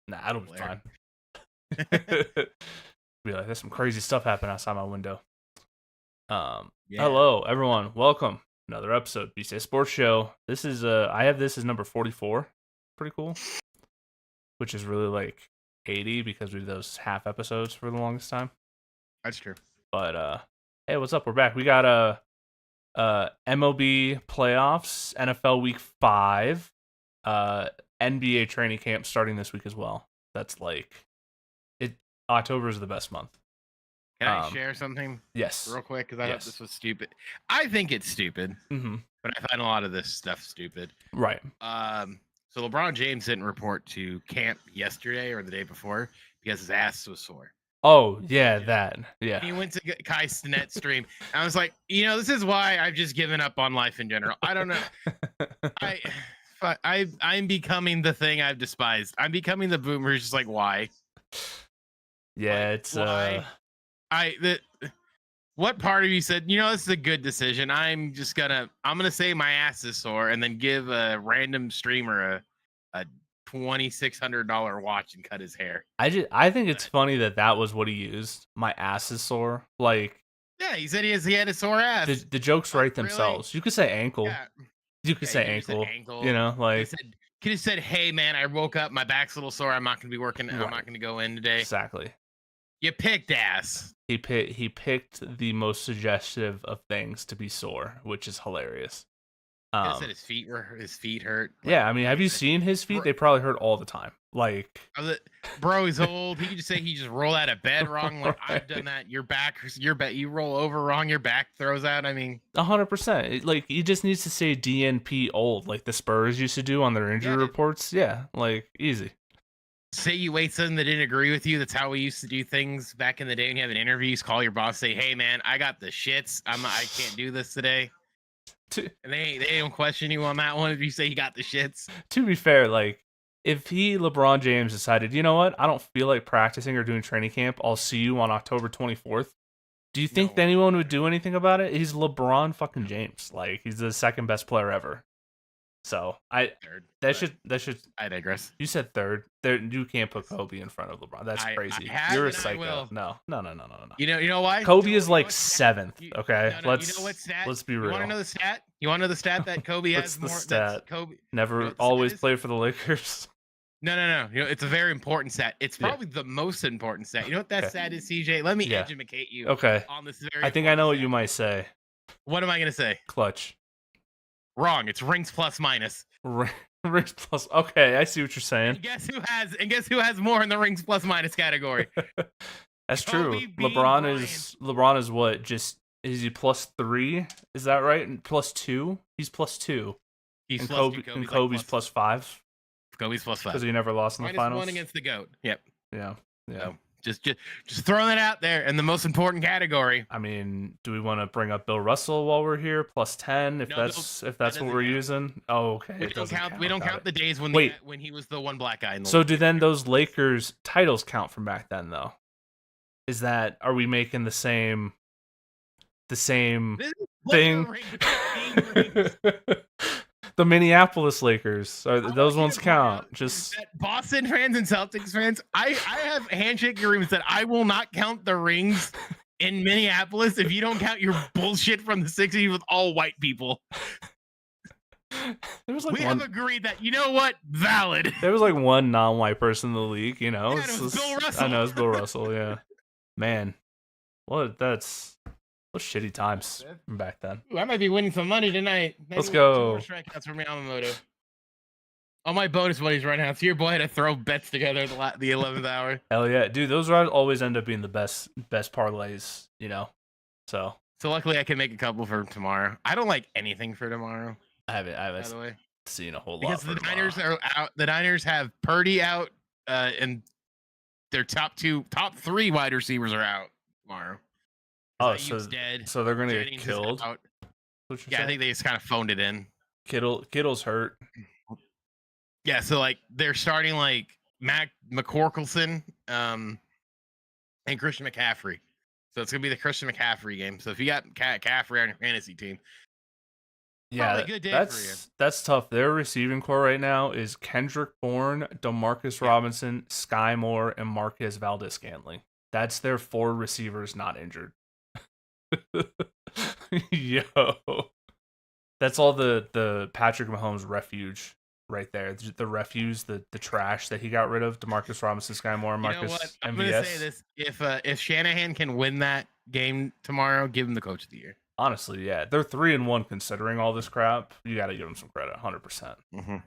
Nah, it'll be fine. Be like, there's some crazy stuff happening outside my window. Yeah. Hello everyone, welcome another episode BCS Sports Show. This is I have this as number 44. Pretty cool. Which is really like 80 because we do those half episodes for the longest time. That's true. But hey, what's up? We're back. We got MLB playoffs, NFL Week 5, NBA training camp starting this week as well. That's like October is the best month. Can I share something? Yes. Real quick, because I thought this was stupid. I think it's stupid, but I find a lot of this stuff stupid. Right. So LeBron James didn't report to camp yesterday or the day before because his ass was sore. Oh, yeah, that. Yeah. He went to Kai Stenet's stream. And I was like, this is why I've just given up on life in general. I don't know. I'm becoming the thing I've despised. I'm becoming the boomer who's just like, why? Yeah, like, it's why? What part of you said, this is a good decision? I'm gonna say my ass is sore and then give a random streamer a $2,600 watch and cut his hair. I think it's funny that was what he used. My ass is sore. Like, yeah, he said he had a sore ass. The jokes write themselves. Really? You could say ankle. Yeah. You could say ankle. Like could have said, "Hey man, I woke up, my back's a little sore. I'm not gonna be working. Right. I'm not gonna go in today." Exactly. You picked ass. He picked the most suggestive of things to be sore, which is hilarious. Said his feet hurt. Yeah, I mean, have you seen his feet? They probably hurt all the time. Like, bro, he's old. He could just say he just rolled out of bed wrong. Like right. I've done that. Your back, you roll over wrong. Your back throws out. I mean, 100%. Like he just needs to say DNP old, like the Spurs used to do on their injury reports. Yeah, like easy. Say you ate something that didn't agree with you. That's how we used to do things back in the day. When you have an interview, you call your boss, say, "Hey man, I got the shits. I can't do this today." And they don't question you on that one if you say you got the shits. To be fair, like if LeBron James decided, you know what, I don't feel like practicing or doing training camp, I'll see you on October 24th. Do you think anyone would do anything about it? He's LeBron fucking James. Like he's the second best player ever. So that should I digress. You said third. You can't put Kobe in front of LeBron. That's crazy. You're a psycho. No. You know why? Kobe is like seventh. Okay, let's be real. You want to know the stat? You want to know the stat that Kobe has more? Stat? Kobe never always played for the Lakers. No. It's a very important stat. It's probably the most important stat. You know what that stat is, CJ? Let me educate you. Okay. On this I think I know what you might say. What am I gonna say? Clutch. Wrong. It's rings plus minus. Rings plus. Okay, I see what you're saying. And guess who has more in the rings plus minus category? That's true. LeBron is what? Just is he +3? Is that right? And +2? He's +2. He's and Kobe's +5. Kobe's +5 because he never lost in the finals. -1 against the GOAT. Yep. Yeah. So, just throwing that out there in the most important category. I mean, do we want to bring up Bill Russell while we're here? +10 if that's what we're using. Oh, okay. We don't count the days when when he was the one black guy in the So do then those Lakers titles count from back then though? Are we making the same thing? The Minneapolis Lakers, those ones count. Just Boston fans and Celtics fans. I have handshake agreements that I will not count the rings in Minneapolis if you don't count your bullshit from the 60s with all white people. We have agreed that, you know what? Valid. There was like one non-white person in the league, you know. Yeah, it was Bill Russell. I know it's Bill Russell, yeah. Man, what shitty times from back then. Ooh, I might be winning some money tonight. Let's go. Strikeouts from Yamamoto. All my bonus money's right now. So your boy had to throw bets together at the 11th hour. Hell yeah, dude! Those always end up being the best parlays, you know. So luckily I can make a couple for tomorrow. I don't like anything for tomorrow. I haven't seen a whole lot because the Niners are out. The Niners have Purdy out, and their top 3 wide receivers are out tomorrow. Oh, so they're gonna get killed. Yeah, I think they just kind of phoned it in. Kittle's hurt. Yeah, so like they're starting like McCorkelson, and Christian McCaffrey. So it's gonna be the Christian McCaffrey game. So if you got McCaffrey on your fantasy team, Probably Yeah, a good day for you. that's tough. Their receiving core right now is Kendrick Bourne, Demarcus Robinson, Sky Moore, and Marquez Valdez-Scantling. That's their 4 receivers not injured. Yo. That's all the Patrick Mahomes refuge right there. The refuse, the trash that he got rid of. Demarcus Robinson, Sky Moore, You know what? Marcus I'm MVS. gonna say this: if Shanahan can win that game tomorrow, give him the coach of the year. Honestly, yeah, they're 3-1 considering all this crap. You got to give them some credit, 100%.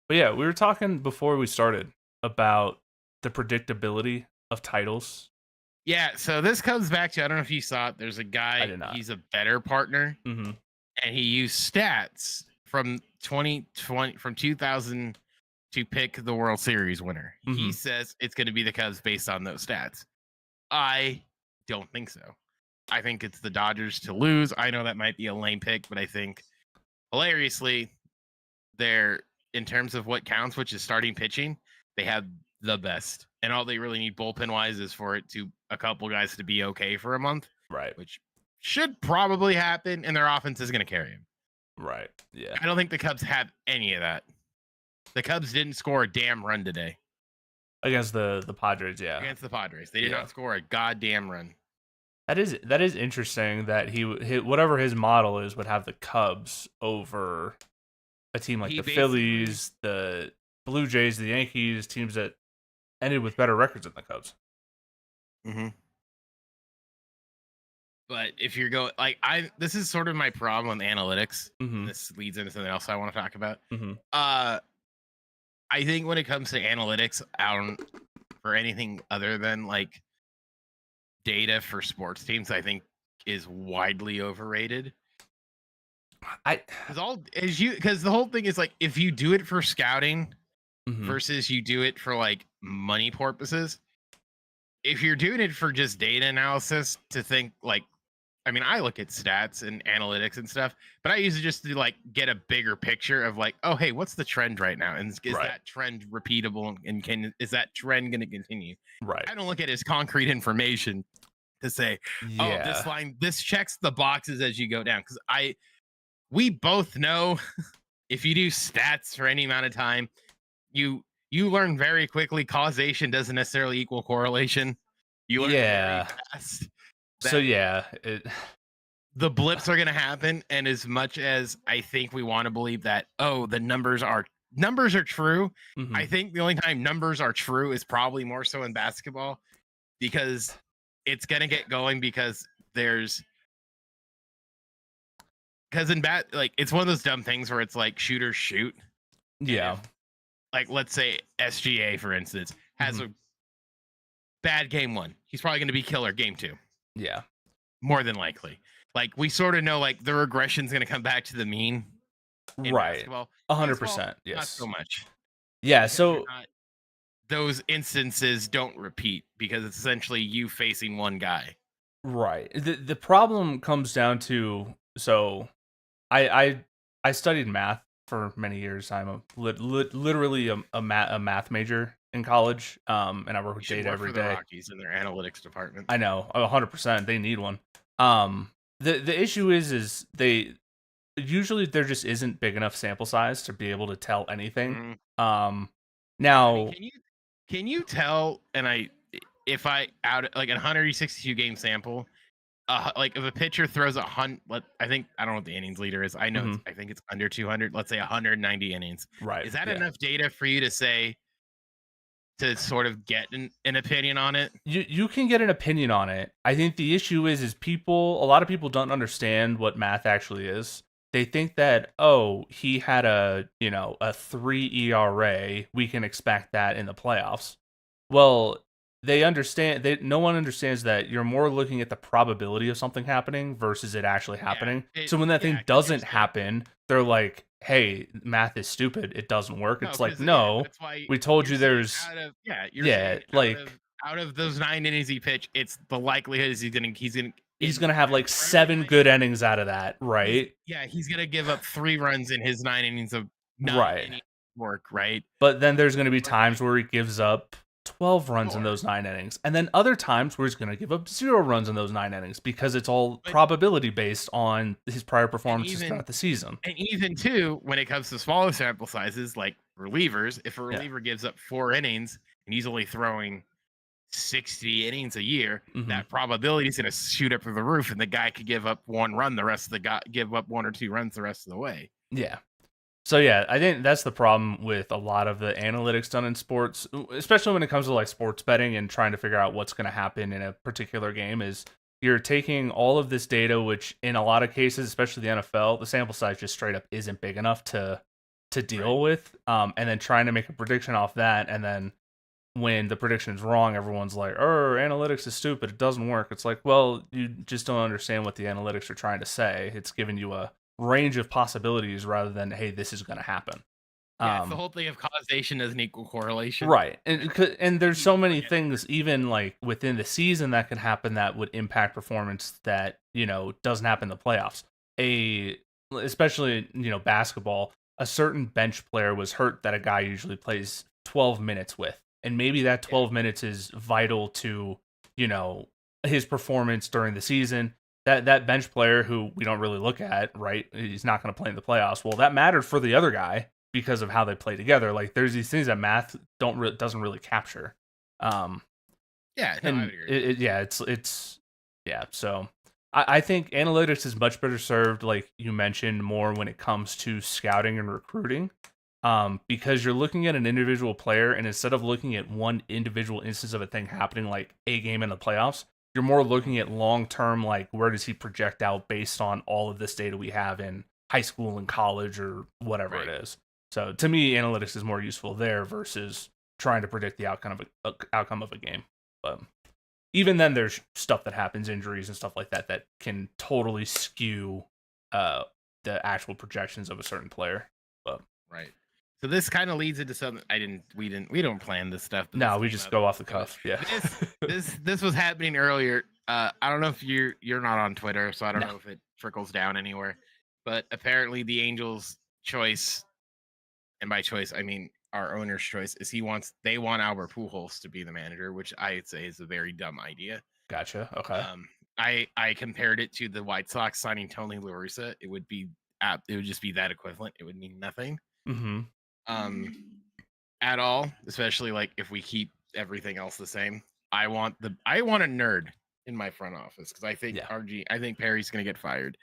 But yeah, we were talking before we started about the predictability of titles. Yeah, so this comes back to, I don't know if you saw it. There's a guy. I did not. He's a better partner, and he used stats from 2000 to pick the World Series winner. He says it's going to be the Cubs based on those stats. I don't think so. I think it's the Dodgers to lose. I know that might be a lame pick, but I think hilariously, they're, in terms of what counts, which is starting pitching, they have the best. And all they really need bullpen wise is for it to a couple guys to be okay for a month. Right. Which should probably happen, and their offense is going to carry him. Right. Yeah. I don't think the Cubs have any of that. The Cubs didn't score a damn run today. Against the Padres, yeah. Against the Padres. They did not score a goddamn run. That is interesting that he whatever his model is would have the Cubs over a team like the Phillies, the Blue Jays, the Yankees, teams that ended with better records than the Cubs. But if you're going, like, this is sort of my problem with analytics. This leads into something else I want to talk about. I think when it comes to analytics, for anything other than like data for sports teams, I think is widely overrated. Because the whole thing is like, if you do it for scouting versus you do it for like money purposes, if you're doing it for just data analysis to think like, I mean, I look at stats and analytics and stuff, but I use it just to like get a bigger picture of like, oh, hey, what's the trend right now? And is that trend repeatable? And is that trend going to continue? Right. I don't look at it as concrete information to say, oh, this checks the boxes as you go down. Because we both know if you do stats for any amount of time, you learn very quickly causation doesn't necessarily equal correlation. You learn very fast. The blips are going to happen, and as much as I think we want to believe that, oh, the numbers are true, I think the only time numbers are true is probably more so in basketball, because it's going to get going because in like, it's one of those dumb things where it's like shooters shoot. Yeah. Like, let's say SGA, for instance, has a bad game 1. He's probably going to be killer game 2. Yeah. More than likely. Like, we sort of know, like, the regression's going to come back to the mean. Right. 100%. Yes. Not so much. Yeah. So those instances don't repeat because it's essentially you facing one guy. Right. The problem comes down to, so I studied math for many years. I'm literally a math major in college, and I work with data every day. The Rockies in their analytics department. I know, 100%. They need one. The issue is there just isn't big enough sample size to be able to tell anything. Now, I mean, can you tell? And if I out like a 162 game sample, like if a pitcher throws 100, I don't know what the innings leader is. I know I think it's under 200. Let's say 190 innings. Right. Is that enough data for you to say, to sort of get an opinion on it? You can get an opinion on it. I think the issue is a lot of people don't understand what math actually is. They think that, oh, he had a 3 ERA, we can expect that in the playoffs. Well, no one understands that you're more looking at the probability of something happening versus it actually happening. So when that thing doesn't happen, they're like, hey, math is stupid, it doesn't work. It's like, no, we told you there's out of those 9 innings he pitched, it's the likelihood is he's gonna have like 7 good innings out of that, right? He's gonna give up 3 runs in his 9 innings of innings work, right? But then there's gonna be times where he gives up 12 runs in those 9 innings. And then other times where he's going to give up 0 runs in those 9 innings because it's all probability based on his prior performances throughout the season. And even too, when it comes to smaller sample sizes like relievers, if a reliever gives up 4 innings and he's only throwing 60 innings a year, that probability is going to shoot up through the roof, and the guy could give up 1 run the rest of the guy, give up 1 or 2 runs the rest of the way. Yeah. So yeah, I think that's the problem with a lot of the analytics done in sports, especially when it comes to like sports betting and trying to figure out what's going to happen in a particular game. Is you're taking all of this data, which in a lot of cases, especially the NFL, the sample size just straight up isn't big enough to deal with, and then trying to make a prediction off that, and then when the prediction is wrong, everyone's like, analytics is stupid, it doesn't work. It's like, well, you just don't understand what the analytics are trying to say. It's giving you a range of possibilities rather than, hey, this is going to happen. Yeah, it's the whole thing of causation doesn't equal correlation. Right. And there's so many things, even like within the season, that can happen that would impact performance that, doesn't happen in the playoffs. Especially, basketball, a certain bench player was hurt that a guy usually plays 12 minutes with. And maybe that 12 minutes is vital to, his performance during the season. That bench player who we don't really look at, right? He's not going to play in the playoffs. Well, that mattered for the other guy because of how they play together. Like there's these things that math doesn't really capture. I would agree. So I think analytics is much better served, like you mentioned, more when it comes to scouting and recruiting. Because you're looking at an individual player, and instead of looking at one individual instance of a thing happening, like a game in the playoffs, you're more looking at long-term, like where does he project out based on all of this data we have in high school and college or whatever it is. So to me, analytics is more useful there versus trying to predict the outcome of a game. But even then, there's stuff that happens, injuries and stuff like that, that can totally skew the actual projections of a certain player. But right. So this kind of leads into something we don't plan this stuff. No, we just go off the cuff. Yeah. This was happening earlier. I don't know if you're not on Twitter, so I don't know if it trickles down anywhere. But apparently the Angels' choice, and by choice I mean our owner's choice, is they want Albert Pujols to be the manager, which I'd say is a very dumb idea. Gotcha. Okay. I compared it to the White Sox signing Tony La Russa. It would just be that equivalent. It would mean nothing. At all, especially like if we keep everything else the same. I want a nerd in my front office because I think I think Perry's gonna get fired.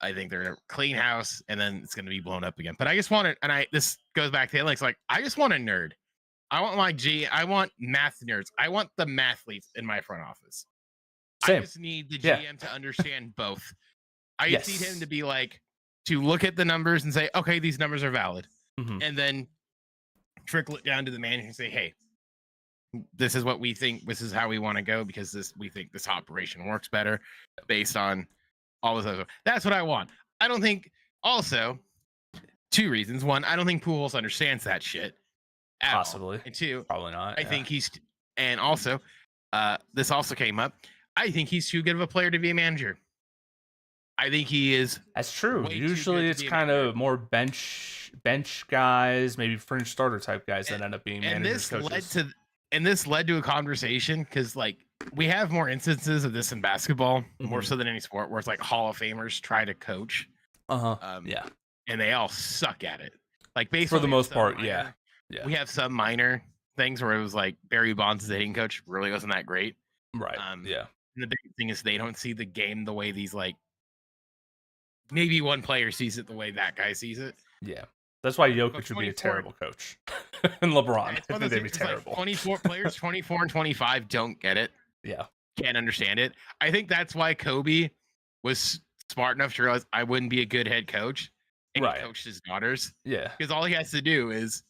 I think they're gonna clean house and then it's gonna be blown up again. But I just want it, and this goes back to Alex. Like I just want a nerd. I want math nerds. I want the mathletes in my front office. Same. I just need the GM to understand both. I just need him to be like, to look at the numbers and say, okay, these numbers are valid. And then trickle it down to the manager and say, hey, this is what we think. This is how we want to go because we think this operation works better based on all this other. That's what I want. I don't think, also, 2 reasons. 1, I don't think Pujols understands that shit. Possibly. All. And 2, probably not. I think and also, this also came up. I think he's too good of a player to be a manager. I think he is. That's true. Usually it's kind of more bench guys, maybe fringe starter type guys that end up being managers. And this led to a conversation because like we have more instances of this in basketball, more so than any sport, where it's like Hall of Famers try to coach. Yeah. And they all suck at it. Like basically for the most part, yeah. We have some minor things where it was like Barry Bonds, the hitting coach, really wasn't that great. Right. Yeah. And the big thing is they don't see the game the way these like maybe one player sees it the way that guy sees it. Yeah. That's why Jokic would be a terrible coach. And LeBron. I think they'd be terrible. Like 24 players, 24 and 25 don't get it. Yeah. Can't understand it. I think that's why Kobe was smart enough to realize I wouldn't be a good head coach. And he coached his daughters. Yeah. Because all he has to do is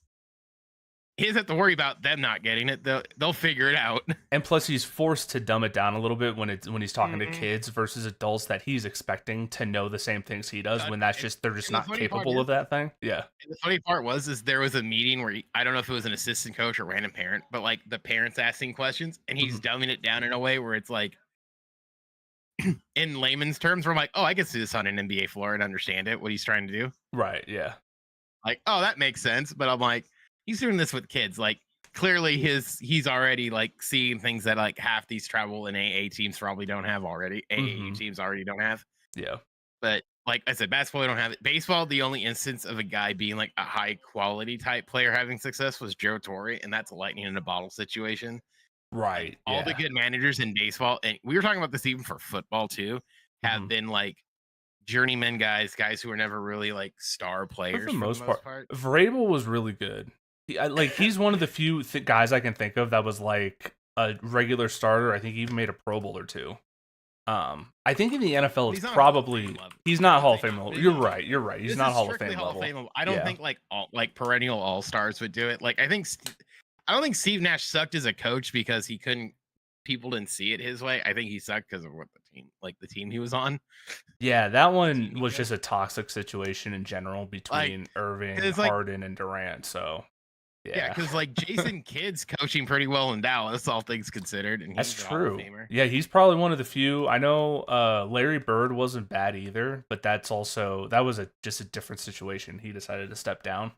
he doesn't have to worry about them not getting it. They'll figure it out. And plus, he's forced to dumb it down a little bit when he's talking to kids versus adults that he's expecting to know the same things he does. When they're just not capable of that thing. Yeah. And the funny part is there was a meeting where I don't know if it was an assistant coach or random parent, but like the parents asking questions, and he's dumbing it down in a way where it's like, in layman's terms, where I'm like, oh, I can see this on an NBA floor and understand it. What he's trying to do. Right. Yeah. Like, oh, that makes sense. But I'm like, he's doing this with kids. Like, clearly he's already like seeing things that like half these travel and AA teams probably don't have already. AAU teams already don't have. Yeah. But like I said, basketball, we don't have it. Baseball, the only instance of a guy being like a high quality type player having success was Joe Torre, and that's a lightning in a bottle situation. Like Right. all the Yeah. good managers in baseball, and we were talking about this even for football too, have been like journeyman guys who are never really like star For players the for the most most part, part. Vrabel was really good. He's one of the few guys I can think of that was like a regular starter. I think he even made a Pro Bowl or two. I think in the NFL, it's probably he's not Hall of Fame level. You're right. You're right. He's not Hall of Fame level. I don't think like perennial all stars would do it. Like I don't think Steve Nash sucked as a coach because he couldn't. People didn't see it his way. I think he sucked because of what the team he was on. Yeah, that one was just a toxic situation in general between Irving, Harden, and Durant. So yeah, because like Jason Kidd's coaching pretty well in Dallas, all things considered, and that's true. Yeah, he's probably one of the few. I know Larry Bird wasn't bad either, but that was just a different situation. He decided to step down.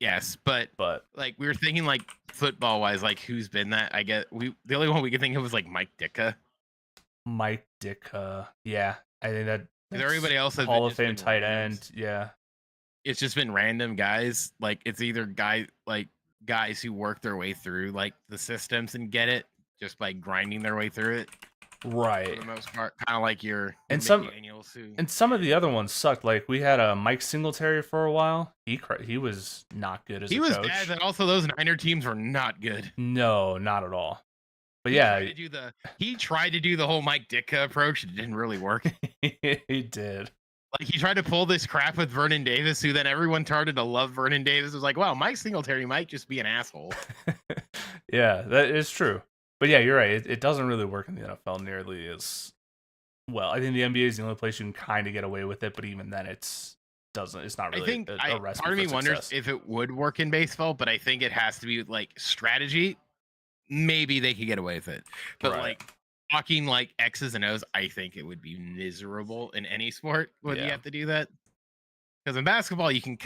Yes, but like we were thinking like football wise, like who's been that? I get the only one we could think of was like Mike Ditka. Mike Ditka, yeah, I think that's everybody else has Hall of Fame tight end. Yeah, it's just been random guys. Like it's either guys who work their way through like the systems and get it just by grinding their way through it. Right. For the most part, kind of like your McDaniels and some of the other ones sucked. Like we had a Mike Singletary for a while. He was not good as a coach. He was bad, and also those Niner teams were not good. No, not at all. But he tried to do the whole Mike Ditka approach. It didn't really work. He did. Like he tried to pull this crap with Vernon Davis, who then everyone started to love Vernon Davis. It was like, wow, Mike Singletary might just be an asshole. Yeah, that is true. But yeah, you're right. It doesn't really work in the NFL nearly as well. I think the NBA is the only place you can kind of get away with it, but even then, it's not really. I think a recipe part of me for wonders success. if it would work in baseball, but I think it has to be like strategy. Maybe they could get away with it, but like talking like X's and O's, I think it would be miserable in any sport when you have to do that. Because in basketball, you can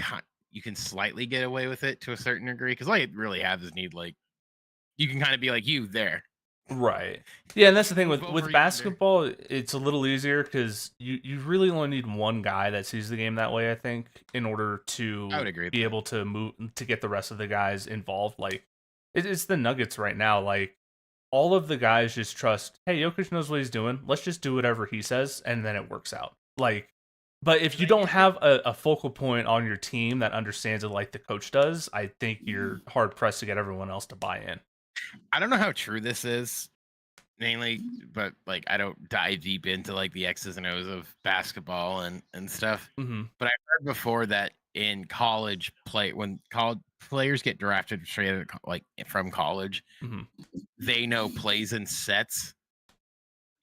slightly get away with it to a certain degree. Because all you really have is you can kind of be like you there. Right. Yeah, and that's the thing with basketball, it's a little easier because you really only need one guy that sees the game that way, I think, in order to be able to move to get the rest of the guys involved. Like it's the Nuggets right now. Like all of the guys just trust, hey, Jokic knows what he's doing. Let's just do whatever he says, and then it works out. Like, but if you don't have a focal point on your team that understands it like the coach does, I think you're hard pressed to get everyone else to buy in. I don't know how true this is, mainly, but like I don't dive deep into like the X's and O's of basketball and stuff. Mm-hmm. But I've heard before that in college when college players get drafted straight like from college, they know plays and sets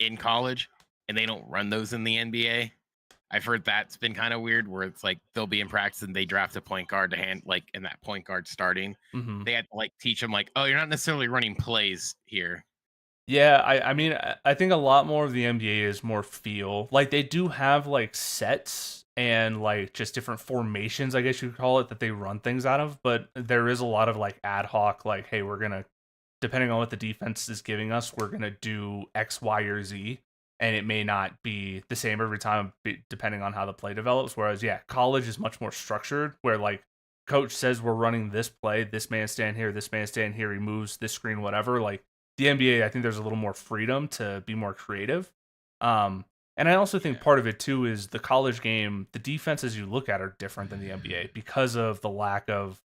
in college, and they don't run those in the NBA. I've heard that's been kind of weird, where it's like they'll be in practice and they draft a point guard to hand like, and that point guard starting. They had to like teach them like, oh, you're not necessarily running plays here. Yeah, I mean, I think a lot more of the NBA is more feel. Like they do have like sets and like just different formations, I guess you could call it, that they run things out of. But there is a lot of like ad hoc, like, hey, we're gonna, depending on what the defense is giving us, we're gonna do X, Y, or Z. And it may not be the same every time, depending on how the play develops. Whereas, yeah, college is much more structured, where like coach says we're running this play, this man stand here, this man stand here, he moves this screen, whatever. Like the NBA, I think there's a little more freedom to be more creative. And I also think part of it too is the college game. The defenses you look at are different than the NBA because of the lack of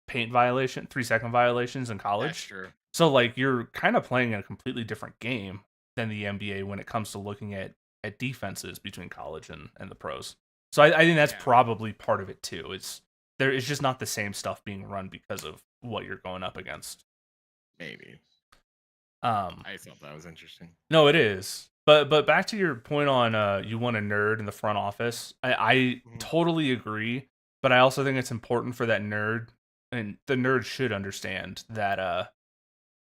paint 3-second violations in college. That's true. So like you're kind of playing a completely different game than the NBA when it comes to looking at defenses between college and the pros. So I think that's probably part of it too. It's just not the same stuff being run because of what you're going up against. Maybe. I thought that was interesting. No, it is. But back to your point on you want a nerd in the front office. I totally agree, but I also think it's important for that nerd, and the nerd should understand that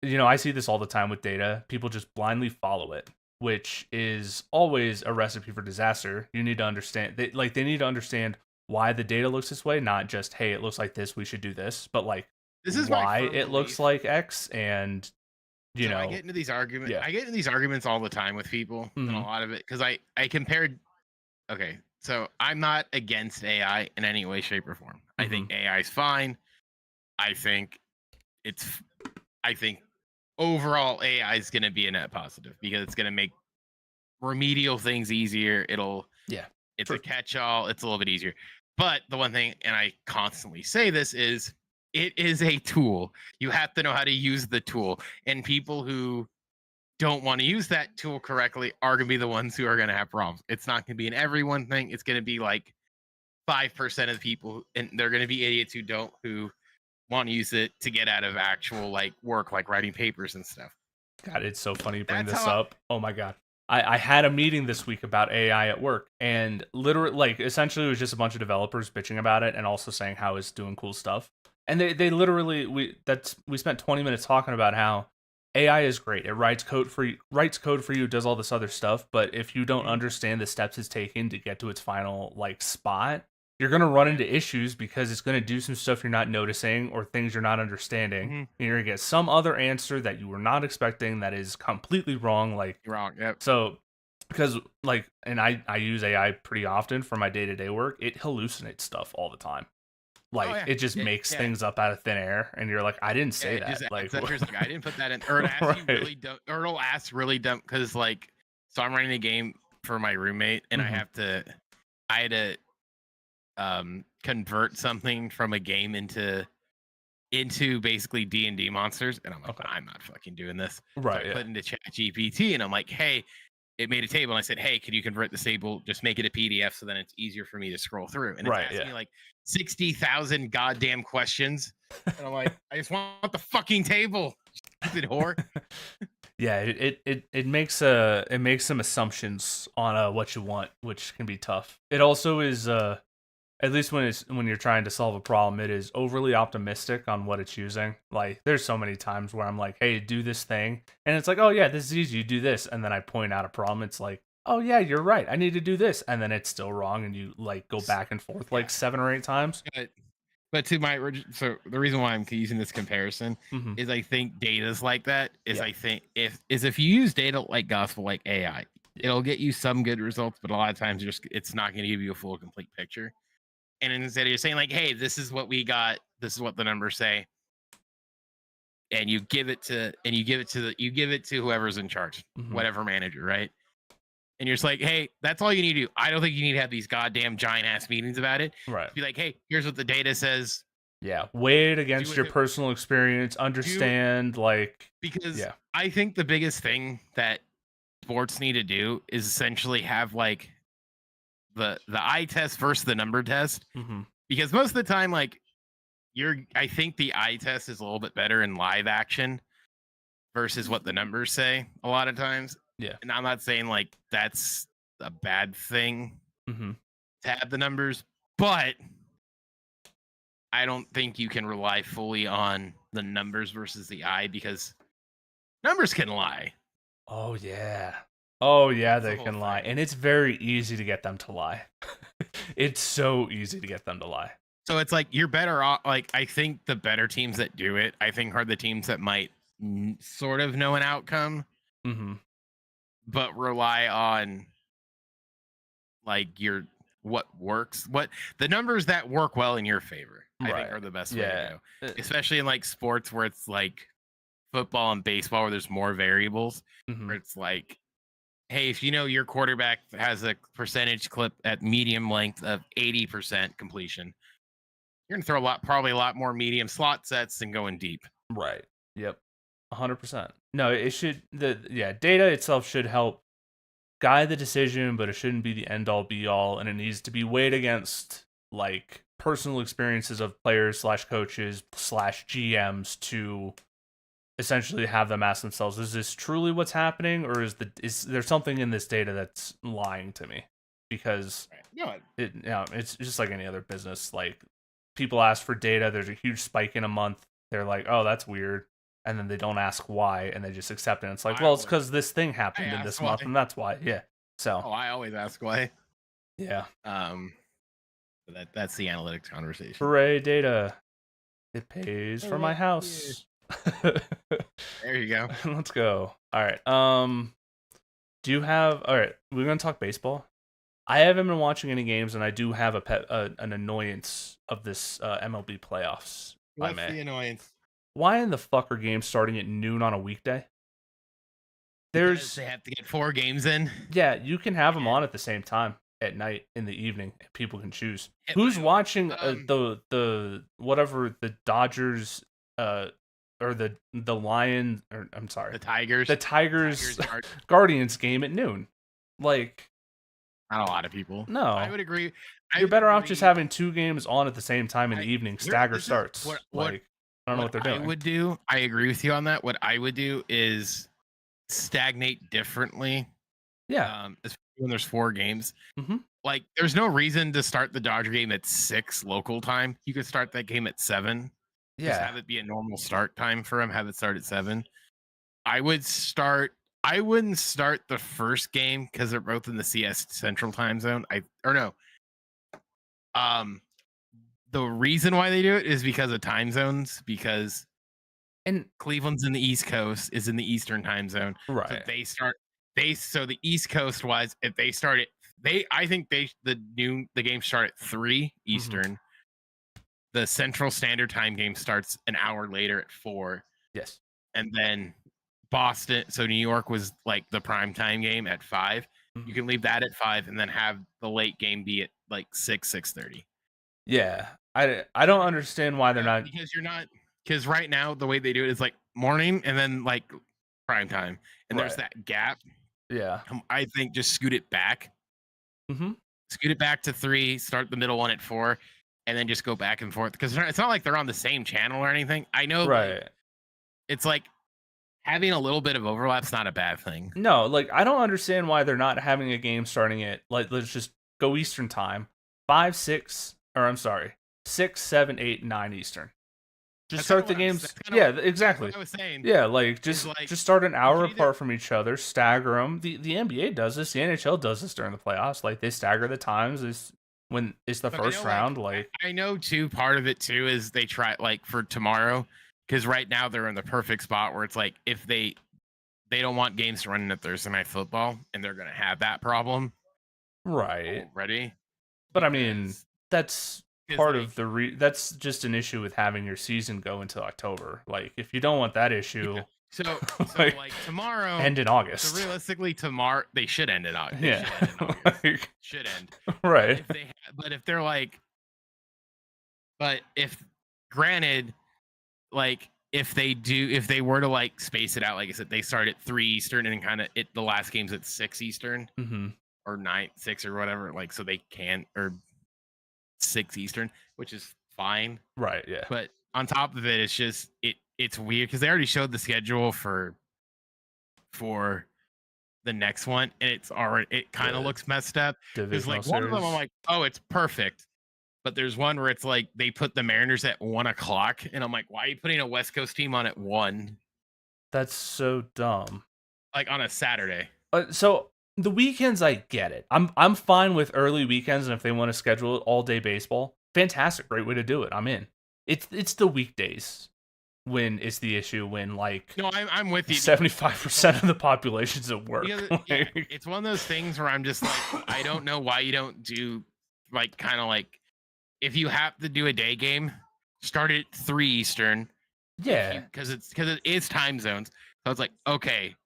I see this all the time with data. People just blindly follow it, which is always a recipe for disaster. You need to understand they need to understand why the data looks this way, not just, hey, it looks like this, we should do this, but like This is my why firm it looks belief. like X, and I get into these arguments. yeah. I get into these arguments all the time with people, and a Mhm. lot of it because I compared. Okay, so I'm not against AI in any way, shape, or form. I think Mhm. AI is fine. I think it's. I think overall AI is going to be a net positive because it's going to make remedial things easier. Yeah. It's a True. catch-all. It's a little bit easier. But the one thing, and I constantly say this, is it is a tool. You have to know how to use the tool. And people who don't want to use that tool correctly are going to be the ones who are going to have problems. It's not going to be an everyone thing. It's going to be like 5% of the people, and they're going to be idiots who want to use it to get out of actual like work, like writing papers and stuff. God, it's so funny you bring That's this how. up. Oh my God. I had a meeting this week about AI at work, and literally, like, essentially, it was just a bunch of developers bitching about it and also saying how it's doing cool stuff. And they literally we spent 20 minutes talking about how AI is great. It writes code for you, does all this other stuff. But if you don't Mhm. understand the steps it's taking to get to its final like spot, you're gonna run Yeah. into issues because it's gonna do some stuff you're not noticing or things you're not understanding, Mhm. and you're gonna get some other answer that you were not expecting that is completely wrong. Like, You're wrong. Yep. so, because like, and I use AI pretty often for my day to day work. It hallucinates stuff all the time. Oh Like, yeah. it just makes Yeah. things up out of thin air, and you're like, I didn't Yeah, say it just that. adds Like, that. Here's like, I didn't put that in, or it asks you right? really dumb, or it'll ask really dumb because like, so I'm running a game for my roommate, and Hmm. I had to convert something from a game into basically D&D monsters, and I'm like, Okay. I'm not fucking doing this. So I Right. Yeah. put into Chat GPT, and I'm like, hey, it made a table, and I said, hey, can you convert this table? Just make it a PDF, so then it's easier for me to scroll through. And it's Right. asking Yeah. me like 60,000 goddamn questions, and I'm like, I just want the fucking table, stupid whore. Yeah, it makes some assumptions on what you want, which can be tough. It also is at least when you're trying to solve a problem, it is overly optimistic on what it's using. Like, there's so many times where I'm like, "Hey, do this thing," and it's like, "Oh yeah, this is easy. You do this," and then I point out a problem. It's like, "Oh yeah, you're right. I need to do this," and then it's still wrong, and you like go back and forth like Yeah, 7 or 8 times. but to my so the reason why I'm using this comparison Hmm. is I think data's like that. Is Yeah. I think if you use data like gospel like AI, Yeah. it'll get you some good results, but a lot of times it's not going to give you a full complete picture. And instead of you're saying like, hey, this is what we got, this is what the numbers say, and you give it to whoever's in charge, Hmm. whatever manager, right? And you're just like, hey, that's all you need to do. I don't think you need to have these goddamn giant ass meetings about it. Right. Just be like, hey, here's what the data says. Yeah. Weigh it Do against with your it. personal experience. Do Understand, like, because yeah. I think the biggest thing that sports need to do is essentially have like the eye test versus the number test. Hmm. Because most of the time, like I think the eye test is a little bit better in live action versus what the numbers say a lot of times. Yeah. And I'm not saying like that's a bad thing Hmm. to have the numbers, but I don't think you can rely fully on the numbers versus the eye because numbers can lie. Oh yeah. Oh yeah, That's the they whole can lie. thing. And it's very easy to get them to lie. It's so easy to get them to lie. So it's like you're better off. Like I think the better teams that do it, I think, are the teams that might sort of know an outcome, Hmm. but rely on like your what works, what the numbers that work well in your favor. I think Right. are the best way to Yeah. go, especially in like sports where it's like football and baseball where there's more variables. Hmm. Where it's like, hey, if you know your quarterback has a percentage clip at medium length of 80% completion, you're gonna throw probably a lot more medium slot sets than going deep. Right. Yep. 100%. No, it should data itself should help guide the decision, but it shouldn't be the end all be all, and it needs to be weighed against like personal experiences of players slash coaches slash GMs to essentially have them ask themselves, is this truly what's happening, or is there something in this data that's lying to me? Because Right. No, it's just like any other business. Like, people ask for data, there's a huge spike in a month, they're like, oh, that's weird, and then they don't ask why, and they just accept it. And it's like, I well, it's always because this thing I happened in ask this month, why. and that's why. Yeah. So Oh, I always ask why. yeah. Um, that's the analytics conversation. Hooray, data. It pays for my house. There you go. Let's go. All right. Do you have? All right. We're gonna talk baseball. I haven't been watching any games, and I do have an annoyance of this MLB playoffs. What's the annoyance? Why in the fuck are games starting at noon on a weekday? Because they have to get 4 games in. Yeah, you can have them on at the same time at night in the evening. And people can choose. Who's watching the whatever the Dodgers or the Lions or I'm sorry, the Tigers Guardians game at noon? Like, not a lot of people. No, I would agree. You're better off just having 2 games on at the same time in the evening. Stagger starts. I don't know what they're doing. I agree with you on that. What I would do is stagnate differently. Yeah. Especially when there's 4 games. Mm-hmm. Like, there's no reason to start the Dodger game at 6 local time. You could start that game at 7. Yeah. Just have it be a normal start time for them. Have it start at 7. I wouldn't start the first game because they're both in the CS Central Time Zone. The reason why they do it is because of time zones. And Cleveland's in the East Coast, is in the Eastern Time Zone. Right. So the East Coast wise, if they start it, I think the game start at 3 Eastern. Mm-hmm. The Central Standard Time game starts an hour later at 4. Yes. And then Boston, so New York was like the prime time game at 5. Mm-hmm. You can leave that at 5 and then have the late game be at like 6:30. Yeah. I don't understand why they're not, because right now the way they do it is like morning and then like prime time, and there's that gap. Yeah. I think just scoot it back. Mm-hmm. Scoot it back to 3, start the middle one at 4, and then just go back and forth, because it's not like they're on the same channel or anything. I know, right? It's like having a little bit of overlap's not a bad thing. No, like I don't understand why they're not having a game starting at, like, let's just go Eastern time, 5, 6, or I'm sorry, 6, 7, 8, 9 Eastern. Just start the games. Yeah, exactly. What I was saying. Yeah, like just start an hour apart from each other, stagger them. The NBA does this. The NHL does this during the playoffs. Like, they stagger the times when it's the first round. Like, I know too. Part of it too is they try, like, for tomorrow, because right now they're in the perfect spot where it's like if they don't want games running at Thursday Night Football, and they're gonna have that problem. Right. Ready. But I mean, that's part of that's just an issue with having your season go into October. Like, if you don't want that issue, so like tomorrow, end in August. So realistically, tomorrow they should end in August. Yeah, should end. Right. Granted, like if they were to like space it out, like I said, they start at 3 Eastern and kind of the last game's at 6 Eastern, mm-hmm. or 6 or whatever. Like, so they can, or 6 Eastern, which is fine. Right, yeah. But on top of it, it's just it's weird because they already showed the schedule for the next one, and it kind of looks messed up. Because like one of them, I'm like, oh, it's perfect. But there's one where it's like they put the Mariners at 1:00, and I'm like, why are you putting a West Coast team on at 1? That's so dumb. Like on a Saturday. So the weekends, I get it. I'm fine with early weekends, and if they want to schedule it all day baseball, fantastic, great way to do it. I'm in. It's the weekdays when it's the issue. When, like, no, I'm with you. 75% of the population's at work. Yeah, it's one of those things where I'm just like, I don't know why you don't do like kind of like, if you have to do a day game, start at 3 Eastern. Yeah, because it is time zones. So it's like, okay.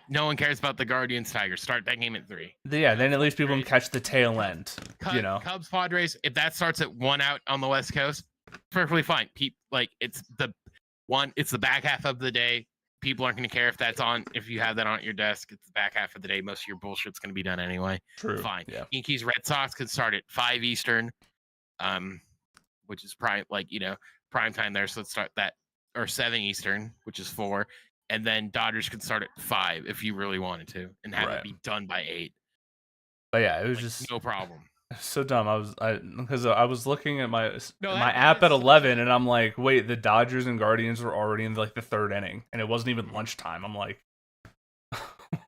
No one cares about the Guardians Tigers. Start that game at 3. Yeah, then at least people can catch the tail end. Cubs Padres. If that starts at 1 out on the West Coast, perfectly fine. It's the back half of the day. People aren't going to care if that's on. If you have that on at your desk, it's the back half of the day. Most of your bullshit's going to be done anyway. True. Fine. Yeah. Yankees Red Sox could start at 5 Eastern, which is prime time there. So let's start that, or 7 Eastern, which is 4. And then Dodgers could start at 5 if you really wanted to, and have it be done by 8. But yeah, it was just no problem. So dumb. Because I was looking at my app at 11, and I'm like, wait, the Dodgers and Guardians were already in like the 3rd inning, and it wasn't even lunchtime. I'm like,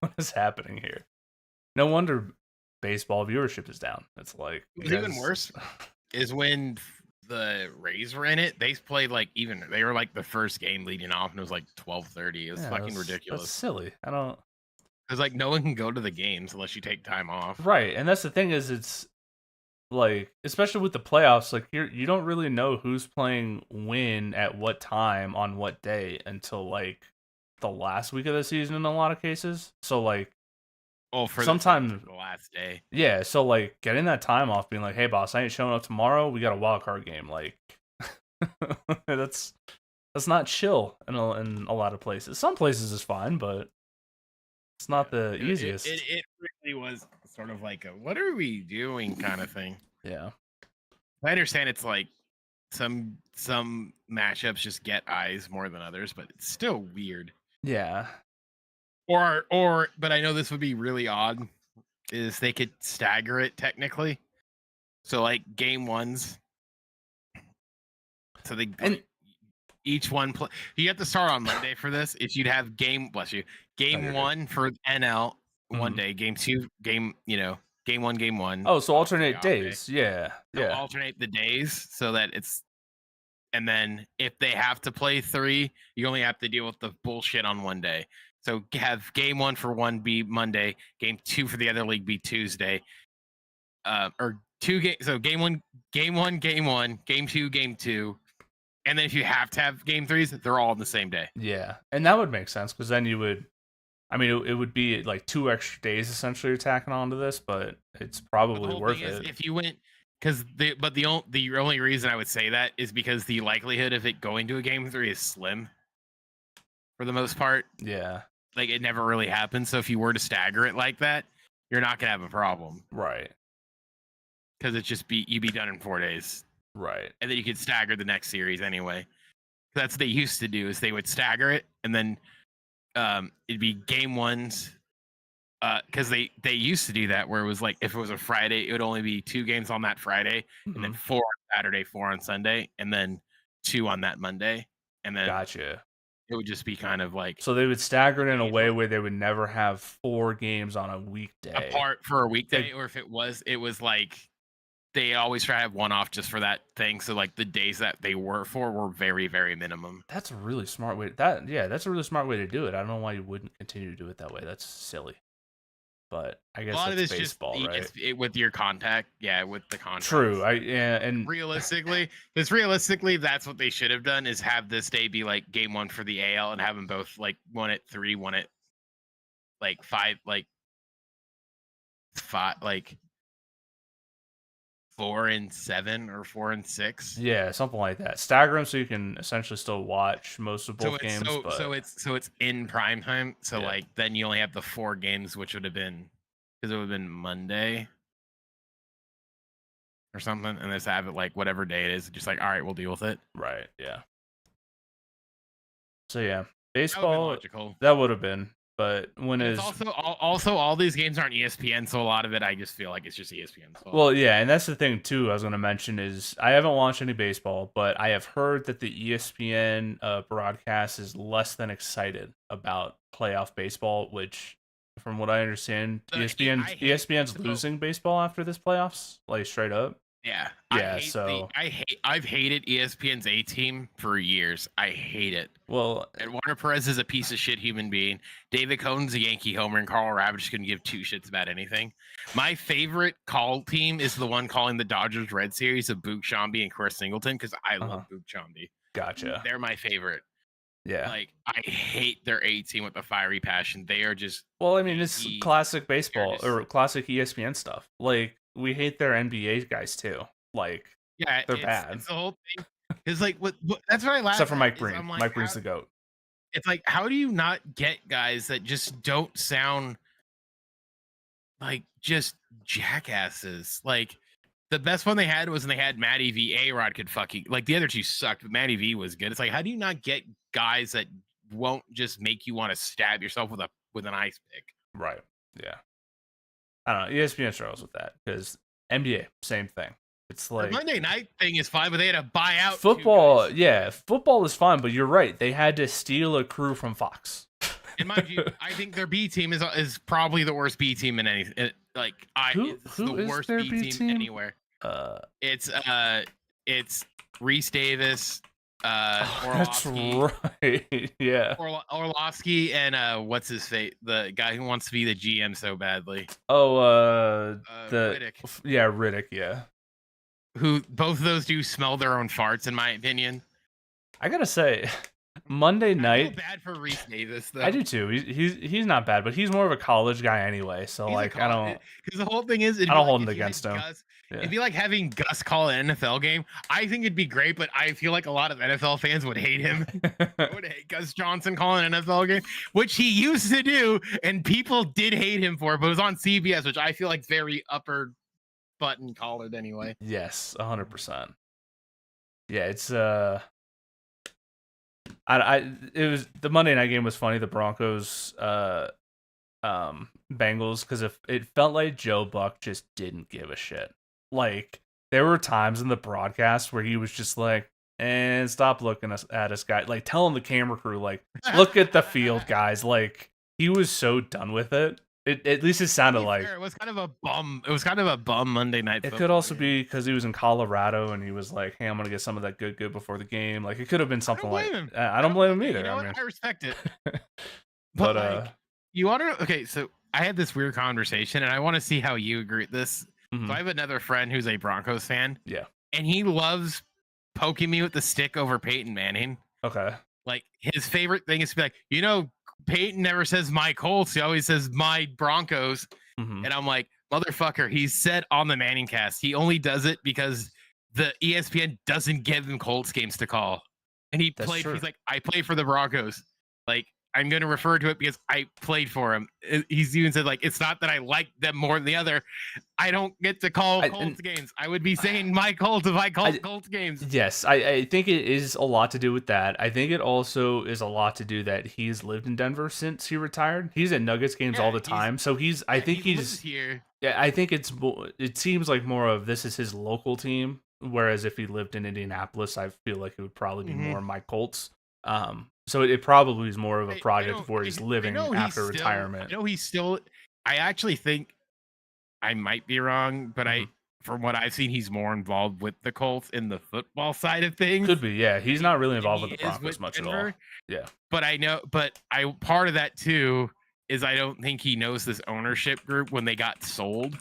what is happening here? No wonder baseball viewership is down. It's like, even worse is when the Rays were in it, they played like they were like the first game leading off, and it was like 12:30. It was fucking ridiculous. That's silly. I don't. Because like no one can go to the games unless you take time off. Right, and that's the thing is it's like, especially with the playoffs, like you don't really know who's playing when at what time on what day until like the last week of the season in a lot of cases. So like, for sometimes the last day. Yeah, so like getting that time off, being like, "Hey boss, I ain't showing up tomorrow. We got a wild card game." Like, that's not chill in a lot of places. Some places is fine, but it's not the easiest. It really was sort of like a "what are we doing" kind of thing. Yeah, I understand it's like some matchups just get eyes more than others, but it's still weird. Yeah. But I know this would be really odd. Is they could stagger it technically, so like game ones. So each one play. You have to start on Monday for this. If you'd have game one for NL one day, game two, game one. Oh, so alternate days. Day. Yeah. Alternate the days so that it's, and then if they have to play 3, you only have to deal with the bullshit on one day. So have game 1 for one be Monday, game 2 for the other league be Tuesday, or 2 games. So game 1, game 2, game 2. And then if you have to have game 3s, they're all on the same day. Yeah, and that would make sense because then you would, I mean, it would be like 2 extra days essentially tacking onto this, but it's probably worth it. If you went, because the only reason I would say that is because the likelihood of it going to a game 3 is slim, for the most part. Yeah, like it never really happens. So if you were to stagger it like that, you're not gonna have a problem, right? Because it's just you'd be done in 4 days. Right. And then you could stagger the next series anyway. That's what they used to do, is they would stagger it, and then it'd be game ones. Because they used to do that, where it was like, if it was a Friday, it would only be 2 games on that Friday, and then 4 on Saturday, 4 on Sunday, and then 2 on that Monday. And then gotcha. It would just be kind of like, so they would stagger it in a way where they would never have 4 games on a weekday apart for a weekday, or if it was like, they always try to have one off just for that thing. So like the days that they were for were very, very minimum. That's a really smart way. That's a really smart way to do it. I don't know why you wouldn't continue to do it that way. That's silly. But I guess a lot of it's baseball, just right? With your contact, with the contract. True. And realistically, that's what they should have done, is have this day be like game 1 for the AL and have them both like 1 at 3, 1 at like 5, like 4 and 7 or 4 and 6. Yeah, something like that. Stagger them so you can essentially still watch most of both games. So it's in prime time. So like then you only have the 4 games, which would have been, because it would have been Monday or something, and just have it like whatever day it is. Just like, all right, we'll deal with it. Right. Yeah. So yeah, baseball. That would have been. But when is also all these games aren't ESPN, so a lot of it I just feel like it's just ESPN. So. Well, yeah, and that's the thing too. I was going to mention is I haven't watched any baseball, but I have heard that the ESPN broadcast is less than excited about playoff baseball. Which, from what I understand, ESPN's losing baseball after this playoffs, like straight up. Yeah. I've hated ESPN's A Team for years. I hate it. Well, and Warner Perez is a piece of shit human being. David Cohn's a Yankee homer, and Carl Ravitch couldn't give 2 shits about anything. My favorite call team is the one calling the Dodgers Red Series of Boog Sciambi and Chris Singleton, because I love Boog Sciambi. Gotcha. They're my favorite. Yeah. Like, I hate their A Team with a fiery passion. They are just... Well, I mean, it's classic baseball or classic ESPN stuff. Like, we hate their NBA guys too. Like, they're bad. It's the whole thing. It's like, what that's what I laugh. Except for Mike Breen. Like, Mike Breen's the GOAT. It's like, how do you not get guys that just don't sound like just jackasses? Like, the best one they had was when they had Matty V. A-Rod could fucking, like, the other 2 sucked, but Matty V was good. It's like, how do you not get guys that won't just make you want to stab yourself with an ice pick? Right. Yeah. I don't know. ESPN struggles with that because NBA, same thing. It's like the Monday night thing is fine, but they had to buy out football. Yeah, football is fine, but you're right. They had to steal a crew from Fox. And mind you, I think their B team is probably the worst B team in any. Who the is worst their B team anywhere. It's Reese Davis, That's Orlovsky, right. Yeah. Orlovsky, and what's his face? The guy who wants to be the GM so badly. Oh, Riddick. Riddick. Yeah. Who both of those do smell their own farts, in my opinion. I gotta say, Monday night. I feel bad for Reese Davis, though. I do too. He's not bad, but he's more of a college guy anyway. So He's like, I don't. Because the whole thing is, I don't hold it against him. Yeah. It'd be like having Gus call an NFL game. I think it'd be great, but I feel like a lot of NFL fans would hate him. Would hate Gus Johnson calling an NFL game, which he used to do, and people did hate him for it, but it was on CBS, which I feel like very upper button collared anyway. Yes, 100%. Yeah, it's it was the Monday night game was funny. The Broncos Bengals, because if it felt like Joe Buck just didn't give a shit. Like there were times in the broadcast where he was just like, and stop looking at us, guys. Like telling the camera crew, like, look at the field, guys. Like he was so done with it. At least it sounded like it was kind of a bum. It was kind of a bum Monday night. It could also be because he was in Colorado and he was like, "Hey, I'm gonna get some of that good before the game." Like it could have been something like. I don't blame him either. You know what? I respect it. but like, you want to? Okay, so I had this weird conversation, and I want to see how you agree with this. So I have another friend who's a Broncos fan. Yeah, and he loves poking me with the stick over Peyton Manning. Okay. Like his favorite thing is to be like, Peyton never says my Colts. He always says my Broncos. And I'm like, motherfucker, he's said on the Manning cast. He only does it because the ESPN doesn't give him Colts games to call. And he played. He's like, I play for the Broncos. Like, I'm going to refer to it because I played for him. He's even said, like, it's not that I like them more than the other. I don't get to call Colts games. I would be saying my Colts if I called Colts games. Yes, I think it is a lot to do with that. I think it also is a lot to do that he's lived in Denver since he retired. He's at Nuggets games all the time. So I think he's here. Yeah, I think it seems like more of this is his local team. Whereas if he lived in Indianapolis, I feel like it would probably be more my Colts. So it probably is more of a project where he's living after retirement. I actually think I might be wrong, but from what I've seen, he's more involved with the Colts in the football side of things. Could be, yeah. He's not really involved with the Broncos much at all. Yeah. But part of that too is I don't think he knows this ownership group when they got sold.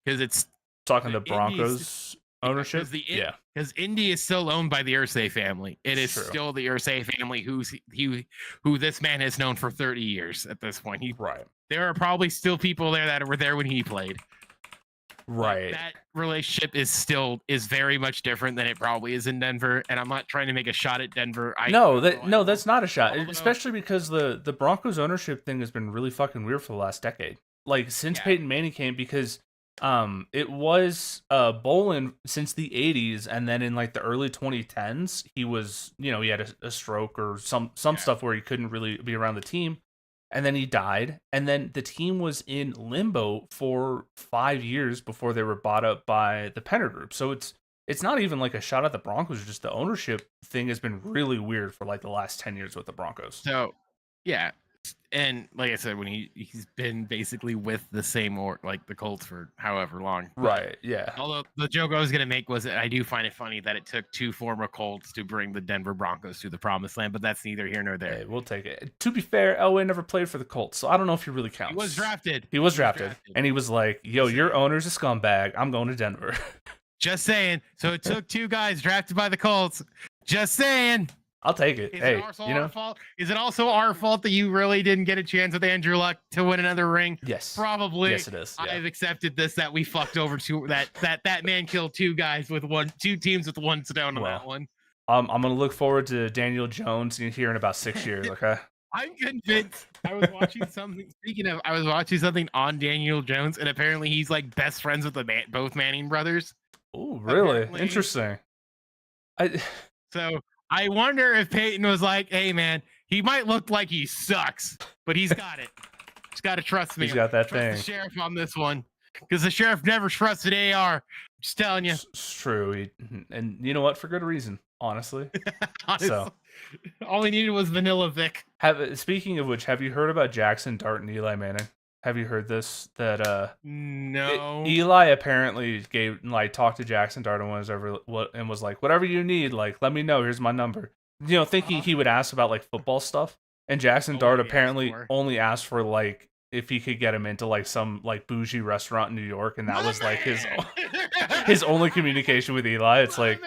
Because it's talking to Broncos ownership. Because Indy is still owned by the Irsay family. It is still the Irsay family who this man has known for 30 years at this point. There are probably still people there that were there when he played. Right. That relationship is very much different than it probably is in Denver. And I'm not trying to make a shot at Denver. That's not a shot. Especially because the Broncos ownership thing has been really fucking weird for the last decade. Like since Peyton Manning came, because it was Bolin since the 80s, and then in like the early 2010s, he was, he had a stroke or some stuff where he couldn't really be around the team. And then he died, and then the team was in limbo for 5 years before they were bought up by the Penner Group. So it's not even like a shot at the Broncos, just the ownership thing has been really weird for like the last 10 years with the Broncos. So, yeah. And like I said, when he's been basically with the same like the Colts for however long. Right, yeah. Although the joke I was going to make was that I do find it funny that it took two former Colts to bring the Denver Broncos to the promised land, but that's neither here nor there. Hey, we'll take it. To be fair, Elway never played for the Colts, so I don't know if he really counts. He was drafted. He was drafted. And he was like, yo, your owner's a scumbag. I'm going to Denver. Just saying. So it took two guys drafted by the Colts. Just saying. I'll take it. Hey, our fault? Is it also our fault that you really didn't get a chance with Andrew Luck to win another ring? Yes, probably. Yes, it is. Yeah. I've accepted this that we fucked over that man killed two teams with one stone on that one. I'm gonna look forward to Daniel Jones here in about 6 years. Okay. I'm convinced. I was watching something. I was watching something on Daniel Jones, and apparently he's like best friends with both Manning brothers. Oh, really? Apparently. Interesting. So. I wonder if Peyton was like, hey, man, he might look like he sucks, but he's got it. Just got to trust me. He's got that thing. The sheriff on this one, because the sheriff never trusted AR. Just telling you. It's true. And you know what? For good reason, honestly. So, all he needed was Vanilla Vic. Speaking of which, have you heard about Jackson Dart and Eli Manning? Have you heard this? That No. Eli apparently talked to Jackson Dart and was like, whatever you need, like let me know. Here's my number. Thinking he would ask about like football stuff. And Jackson Dart apparently only asked for like if he could get him into like some like bougie restaurant in New York, and that was like his only communication with Eli. It's like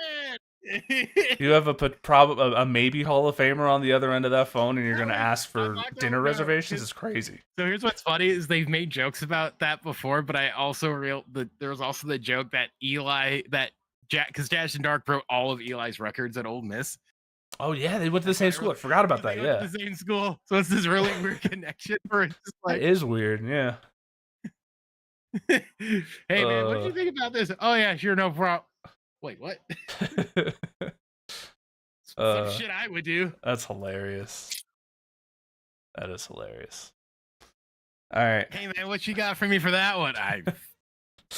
you have a maybe Hall of Famer on the other end of that phone, and you're gonna ask for dinner reservations. It's crazy. So here's what's funny is they've made jokes about that before, but I also there was also the joke that because Jackson Dart broke all of Eli's records at Ole Miss. Oh yeah, they went to the same school. I forgot about that. Yeah, the same school. So it's this really weird connection where it's just like it is weird. Yeah. Hey man, what did you think about this? Oh yeah, sure, no problem. Wait, what? Some shit I would do. That's hilarious. That is hilarious. All right. Hey man, what you got for me for that one?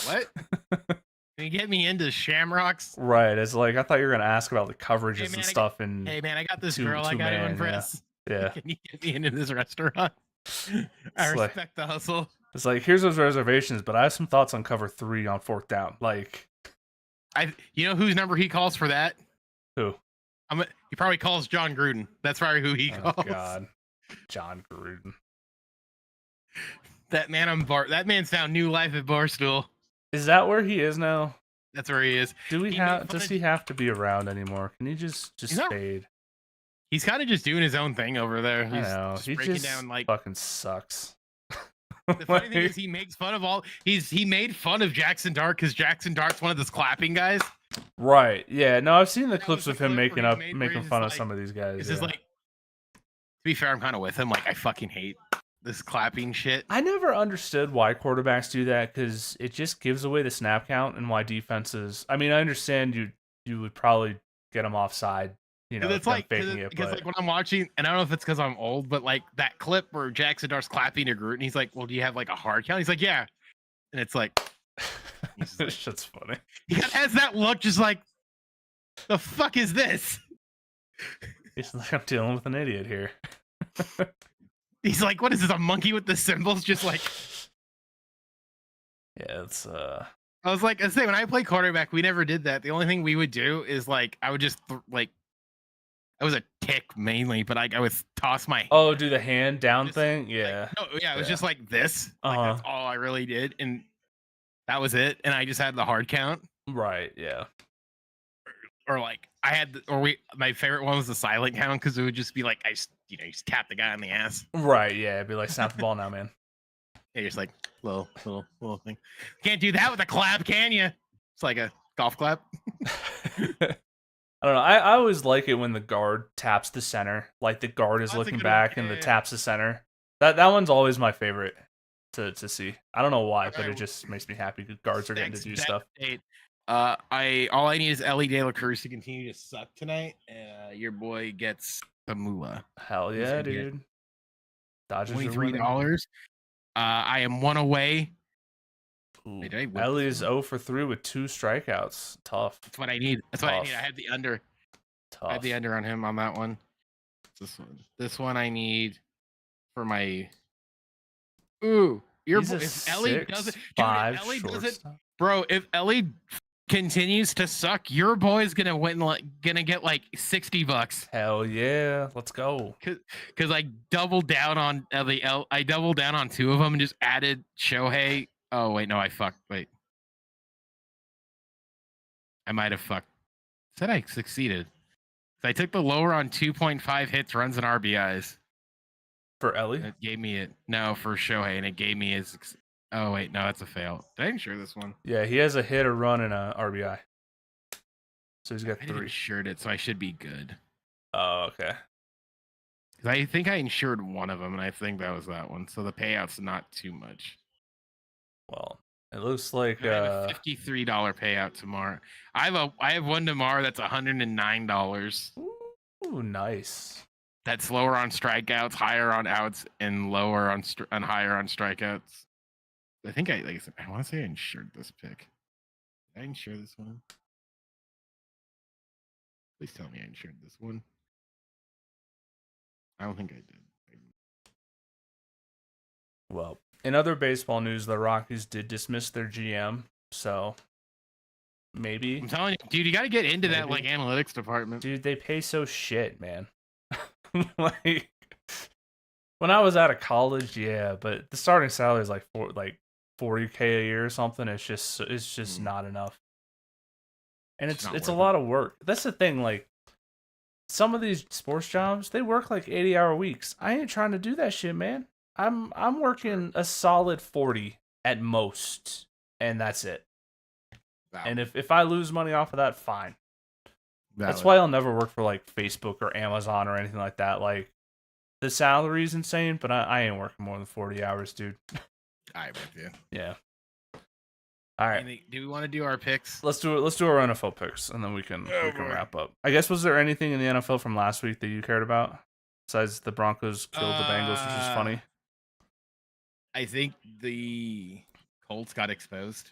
What? Can you get me into Shamrocks? Right. It's like I thought you were gonna ask about the coverages and stuff. Hey man, I got this girl I got to impress. Yeah. Can you get me into this restaurant? I respect the hustle. It's like here's those reservations, but I have some thoughts on cover 3 on 4th down. Like, you know whose number he calls for that? Who? He probably calls John Gruden. That's probably who he calls. Oh God, John Gruden. That man's found new life at Barstool. Is that where he is now? That's where he is. Does he have to be around anymore? Can he just fade? He's kind of just doing his own thing over there. I know. He just down, like, fucking sucks. The funny thing is he makes fun of he made fun of Jackson Dart because Jackson Dart's one of those clapping guys. Right. Yeah. No, I've seen the clips of him making fun of some of these guys. It's just like, to be fair, I'm kind of with him. Like, I fucking hate this clapping shit. I never understood why quarterbacks do that because it just gives away the snap count and why defenses. I mean, I understand you would probably get them offside. It's like because like when I'm watching, and I don't know if it's because I'm old, but like that clip where Jackson Dart's clapping to Groot, and he's like, "Well, do you have like a hard count?" He's like, "Yeah," and it's like, this shit's funny. He has that look, just like, the fuck is this? He's like, I'm dealing with an idiot here. He's like, what is this? A monkey with the symbols? Just like, yeah, it's I was like, I say when I play quarterback, we never did that. The only thing we would do is like, I would just I was a tick mainly, but I would toss my hand. Do the hand down thing? Yeah. It was just like this. Like, that's all I really did, and that was it. And I just had the hard count. Right. Yeah. Or like my favorite one was the silent count because it would just be like I just tap the guy on the ass. Right. Yeah. It'd be like snap the ball now, man. Yeah, just like little thing. Can't do that with a clap, can you? It's like a golf clap. I don't know. I always like it when the guard taps the center. Like the guard is looking back and the taps the center. That one's always my favorite to see. I don't know why, but it just makes me happy because guards are getting to do stuff. All I need is Ellie De La Cruz to continue to suck tonight, and your boy gets the moolah. Hell yeah, dude. Dodgers $23. I am one away. Ellie's 0 for 3 with 2 strikeouts. Tough. That's what I need. I had the under. Tough. I had the under on him on that one. This one I need for my. Ooh, if Ellie doesn't, bro. If Ellie continues to suck, your boy's gonna get like $60. Hell yeah, let's go. Because I doubled down on I doubled down on 2 of them and just added Shohei. Oh wait, no, I fucked. Wait, I might have fucked. Said I succeeded. So I took the lower on 2.5 hits, runs, and RBIs. For Ellie? It gave me it. No, for Shohei, and it gave me his. Oh wait, no, that's a fail. Did I insure this one? Yeah, he has a hit, a run, and a RBI. So he's got 3. I insured it, so I should be good. Oh, okay. Because I think I insured one of them, and I think that was that one. So the payout's not too much. Well, it looks like I have a $53 payout tomorrow. I have one tomorrow that's $109. Ooh, nice. That's lower on strikeouts, higher on outs, and lower on higher on strikeouts. I think I want to say I insured this pick. Did I insure this one? Please tell me I insured this one. I don't think I did. Well, In other baseball news, the Rockies did dismiss their GM, so maybe. I'm telling you, dude, you got to get into that like analytics department. Dude, they pay so shit, man. Like when I was out of college, yeah, but the starting salary is like $40K a year or something. It's just not enough. And it's a lot of work. That's the thing, like some of these sports jobs, they work like 80-hour weeks. I ain't trying to do that shit, man. I'm working a solid 40 at most, and that's it. Wow. And if I lose money off of that, fine. That's why I'll never work for like Facebook or Amazon or anything like that. Like the salary is insane, but I ain't working more than 40 hours, dude. I'm with you. Yeah. All right. Do we want to do our picks? Let's do our NFL picks, and then we can wrap up. I guess, was there anything in the NFL from last week that you cared about besides the Broncos killed the Bengals, which is funny? I think the Colts got exposed.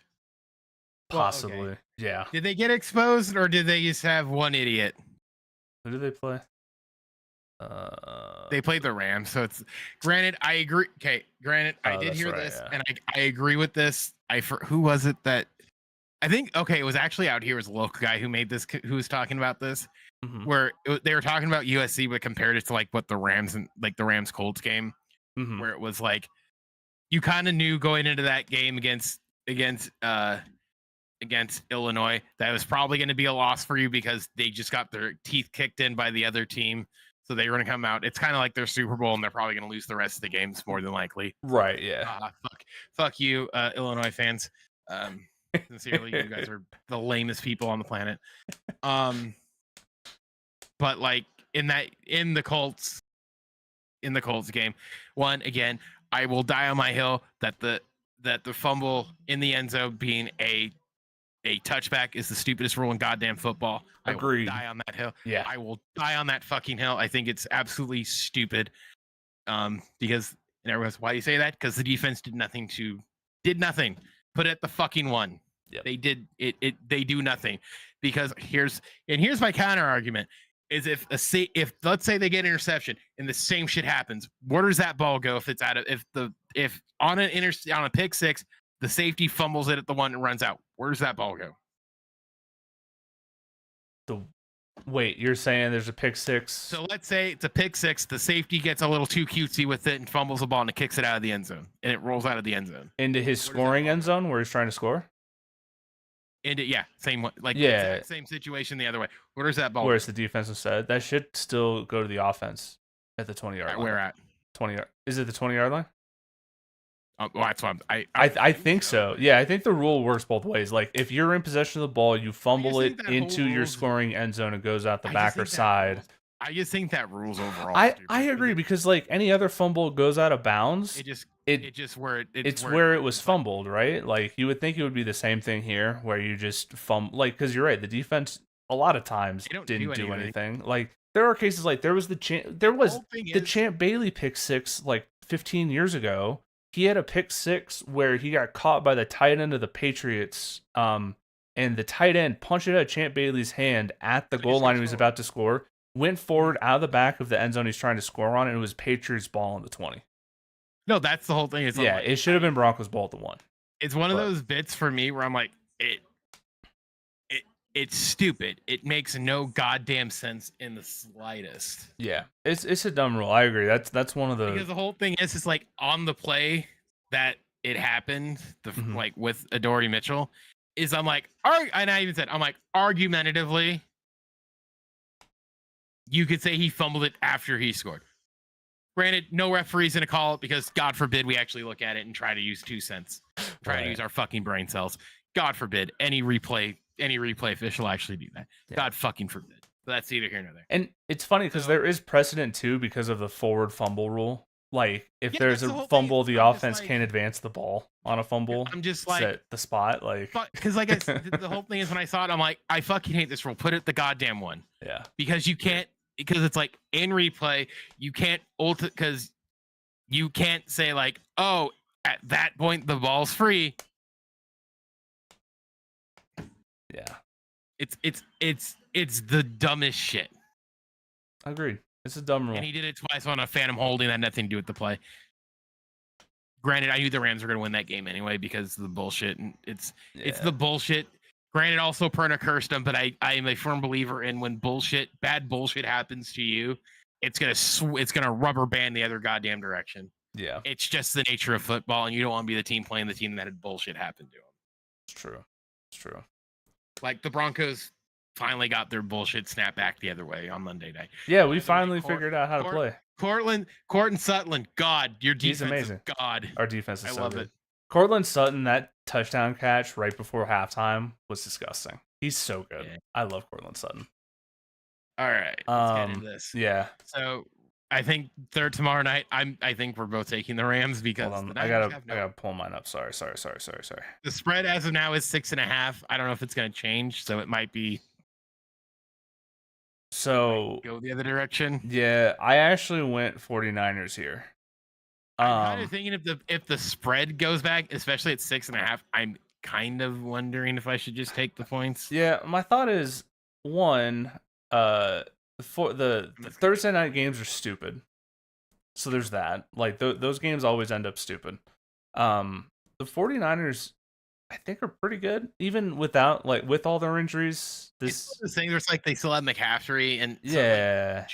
Possibly. Well, okay. Yeah. Did they get exposed, or did they just have one idiot? Who did they play? They played the Rams, so it's granted. I agree. Okay, granted, I did hear this, and I agree with this. Who was it that I think? Okay, it was actually out here. It was a local guy who made this, who was talking about this, where they were talking about USC, but compared it to like what the Rams and like the Rams Colts game, where it was like you kind of knew going into that game against Illinois that it was probably going to be a loss for you because they just got their teeth kicked in by the other team. So they were going to come out. It's kind of like their Super Bowl, and they're probably going to lose the rest of the games more than likely. Right, yeah. Fuck you, Illinois fans. Sincerely, you guys are the lamest people on the planet. But like in the Colts game, again, I will die on my hill that the fumble in the end zone being a touchback is the stupidest rule in goddamn football. Agreed. I will die on that hill. Yeah. I will die on that fucking hill. I think it's absolutely stupid. Because and everyone's, why do you say that? Because the defense did nothing. Put it at the fucking one. Yep. They did it. They do nothing. Because here's my counter argument is if let's say they get an interception and the same shit happens, where does that ball go if it's out of if on a pick six, the safety fumbles it at the one and runs out? Where does that ball go? Wait, you're saying there's a pick six? So let's say it's a pick six. The safety gets a little too cutesy with it and fumbles the ball and it kicks it out of the end zone. And it rolls out of the end zone. Into his scoring end zone where he's trying to score? Same one. Like same situation the other way. Where does that ball Where's the defense instead? That should still go to the offense at the 20-yard line. Where at? 20 yard. Is it the 20-yard line? Well, that's what I think so. Yeah, I think the rule works both ways. Like if you're in possession of the ball, you fumble it into your scoring end zone and goes out the back or side. I just think that rules overall. I agree because like any other fumble goes out of bounds. It's where it was fumbled, right? Like you would think it would be the same thing here, where you just like because you're right, the defense a lot of times didn't do anything. Like there are cases like there was the Champ Bailey pick six like 15 years ago. He had a pick six where he got caught by the tight end of the Patriots, and the tight end punched it out of Champ Bailey's hand at the goal line he was about to score, went forward out of the back of the end zone he's trying to score on, and it was Patriots ball on the 20. No, that's the whole thing. It should have been Broncos ball at the 1. It's one of those bits for me where I'm like, it's stupid. It makes no goddamn sense in the slightest. Yeah, it's a dumb rule. I agree. That's one of the because the whole thing is it's like on the play that it happened, like with Adoree Mitchell, is I'm like, and I even said I'm like argumentatively, you could say he fumbled it after he scored. Granted, no referee's gonna call it because God forbid we actually look at it and try to use 2 cents, try to use our fucking brain cells. God forbid any replay official actually do that. Yeah. God fucking forbid. But that's neither here nor there. And it's funny because there is precedent too because of the forward fumble rule. Like if there's a fumble, the offense can't advance the ball on a fumble. I'm just like set the spot, like because like I said, the whole thing is when I saw it, I'm like, I fucking hate this rule. Put it the goddamn one. Yeah. Because you can't. Because it's like in replay, you can't because you can't say like, oh, at that point the ball's free. Yeah. It's the dumbest shit. Agreed. It's a dumb rule. And he did it twice on a phantom holding that had nothing to do with the play. Granted, I knew the Rams were going to win that game anyway because of the bullshit, and it's the bullshit. Granted, also Perna cursed them, but I am a firm believer in when bad bullshit happens to you, it's gonna rubber band the other goddamn direction. Yeah, it's just the nature of football, and you don't want to be the team playing the team that had bullshit happen to them. It's true. It's true. Like the Broncos finally got their bullshit snapped back the other way on Monday night. Yeah, we finally figured out how to play. Courtland Sutton, God, your defense He's amazing. is God. Our defense is I so love good. it. Courtland Sutton, that touchdown catch right before halftime was disgusting. He's so good. Yeah. I love Courtland Sutton. All right, let's get into this. Yeah. So I think tomorrow night. I think we're both taking the Rams because I gotta pull mine up. Sorry. The spread as of now is 6.5. I don't know if it's gonna change, so it might be. So go the other direction. Yeah, I actually went 49ers here. I'm kind of thinking if the spread goes back, especially at 6.5, I'm kind of wondering if I should just take the points. Yeah, my thought is one, for the Thursday night games are stupid. So there's that. Like those games always end up stupid. The 49ers I think are pretty good even without with all their injuries. It's the thing there's like they still have McCaffrey and yeah.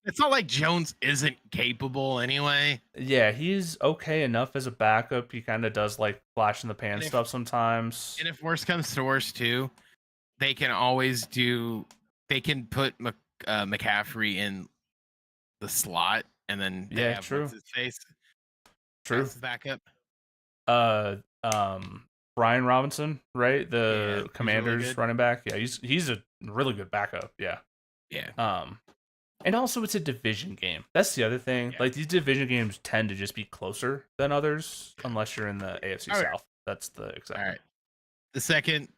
It's not like Jones isn't capable anyway. Yeah, he's okay enough as a backup. He kind of does like flash in the pan stuff sometimes. And if worse comes to worse too, they can always put McCaffrey in the slot and then they have true. What's his face? True. His backup. Brian Robinson, right? The Commanders really running back. Yeah, he's a really good backup. Yeah. Yeah. And also it's a division game. That's the other thing. Yeah. Like these division games tend to just be closer than others, unless you're in the AFC South. That's the example. All right. The second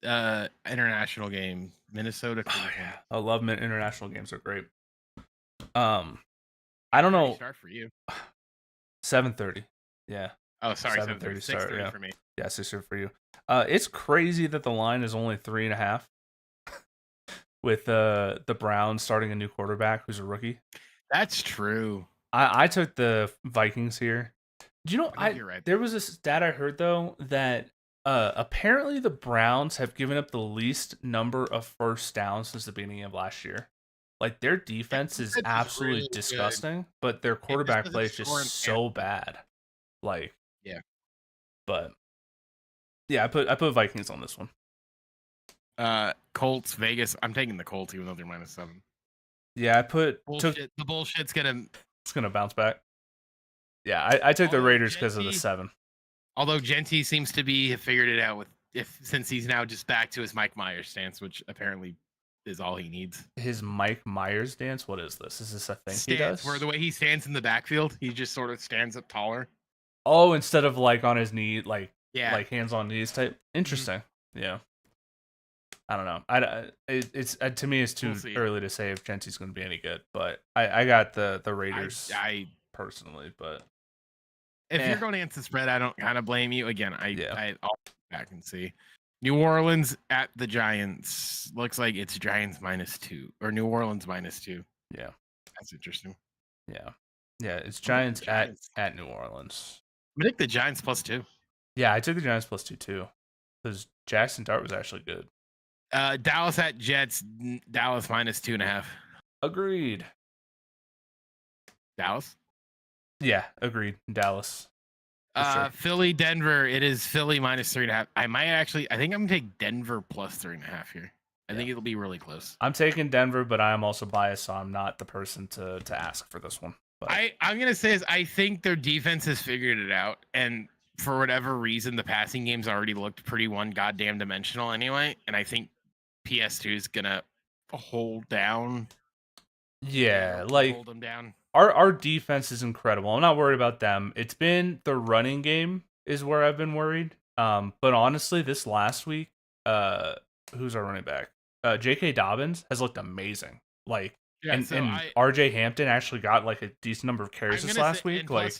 international game, Minnesota. Oh, yeah. I love international games. Are great. I don't know. Start for you. 7:30. Yeah. Oh, sorry. 7:30 start. 6:30 for me. Yeah, 6:30 for you. It's crazy that the line is only 3.5. With the Browns starting a new quarterback who's a rookie. That's true. I took the Vikings here. Do you know you're right. There was a stat I heard though that apparently the Browns have given up the least number of first downs since the beginning of last year. Like their defense is absolutely really disgusting, but their quarterback play is just so bad. Like but yeah, I put Vikings on this one. Colts, Vegas. I'm taking the Colts even though they're -7. Yeah, I put the bullshit's gonna bounce back. Yeah, I took the Raiders because of the 7. Although Genty seems to have figured it out since he's now just back to his Mike Myers stance, which apparently is all he needs. His Mike Myers dance? What is this? Is this a thing he does? Where the way he stands in the backfield, he just sort of stands up taller. Oh, instead of like on his knee, like hands on knees type. Interesting. Mm-hmm. Yeah. I don't know. It's to me it's too early to say if Genty's going to be any good, but I got the Raiders. I personally, but if you're going to answer the spread, I don't kind of blame you. Again, I'll back and see. New Orleans at the Giants. Looks like it's Giants -2 or New Orleans -2. Yeah, that's interesting. Yeah, it's Giants at New Orleans. I think the Giants +2. Yeah, I took the Giants +2 too because Jackson Dart was actually good. Dallas at Jets. Dallas -2.5. Agreed. Dallas. Yeah, agreed. Dallas. Sure. Philly, Denver. It is Philly -3.5. I think I'm gonna take Denver +3.5 here. I think it'll be really close. I'm taking Denver, but I am also biased, so I'm not the person to ask for this one. But I'm gonna say I think their defense has figured it out, and for whatever reason, the passing game's already looked pretty one goddamn dimensional anyway, and I think PS2 is gonna hold down. Yeah, like hold them down. Our defense is incredible. I'm not worried about them. It's been the running game is where I've been worried. But honestly, this last week, who's our running back? J.K. Dobbins has looked amazing. Like, and R.J. Hampton actually got like a decent number of carries this last week. Like,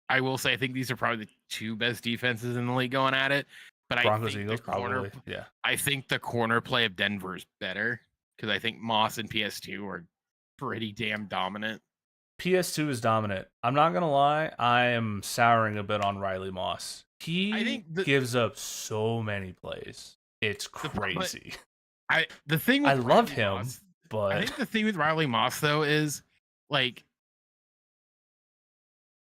I will say, I think these are probably the 2 best defenses in the league going at it. But Broncos, Eagles, probably. Yeah. I think the corner play of Denver is better because I think Moss and PS2 are pretty damn dominant. PS2 is dominant. I'm not gonna lie, I am souring a bit on Riley Moss. He gives up so many plays. It's crazy. The thing with I love him, Moss, but I think the thing with Riley Moss though is like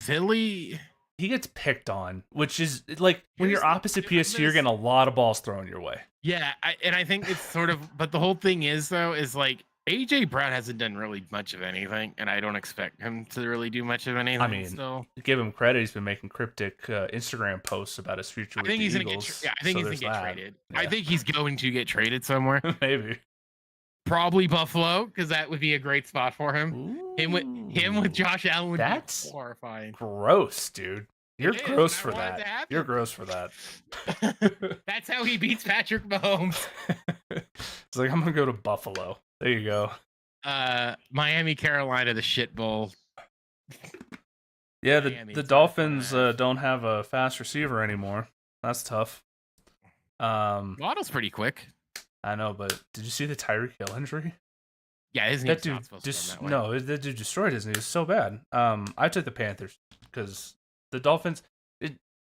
Philly. He gets picked on, which is like when you're opposite PS2, you're getting a lot of balls thrown your way. Yeah, I think it's sort of, but the whole thing is though is like AJ Brown hasn't done really much of anything, and I don't expect him to really do much of anything. I mean, give him credit; he's been making cryptic Instagram posts about his future with the Eagles. I think he's gonna get traded. Yeah. I think he's going to get traded somewhere. Maybe, probably Buffalo, because that would be a great spot for him. Ooh, him with Josh Allen would be horrifying. Gross, dude. You're gross for that. You're gross for that. That's how he beats Patrick Mahomes. It's like, I'm gonna go to Buffalo. There you go. Miami, Carolina, the shit bowl. Yeah, the Dolphins don't have a fast receiver anymore. That's tough. Waddle's pretty quick. I know, but did you see the Tyreek Hill injury? Yeah, isn't that dude that dude destroyed his knee. It was so bad. I took the Panthers because the Dolphins.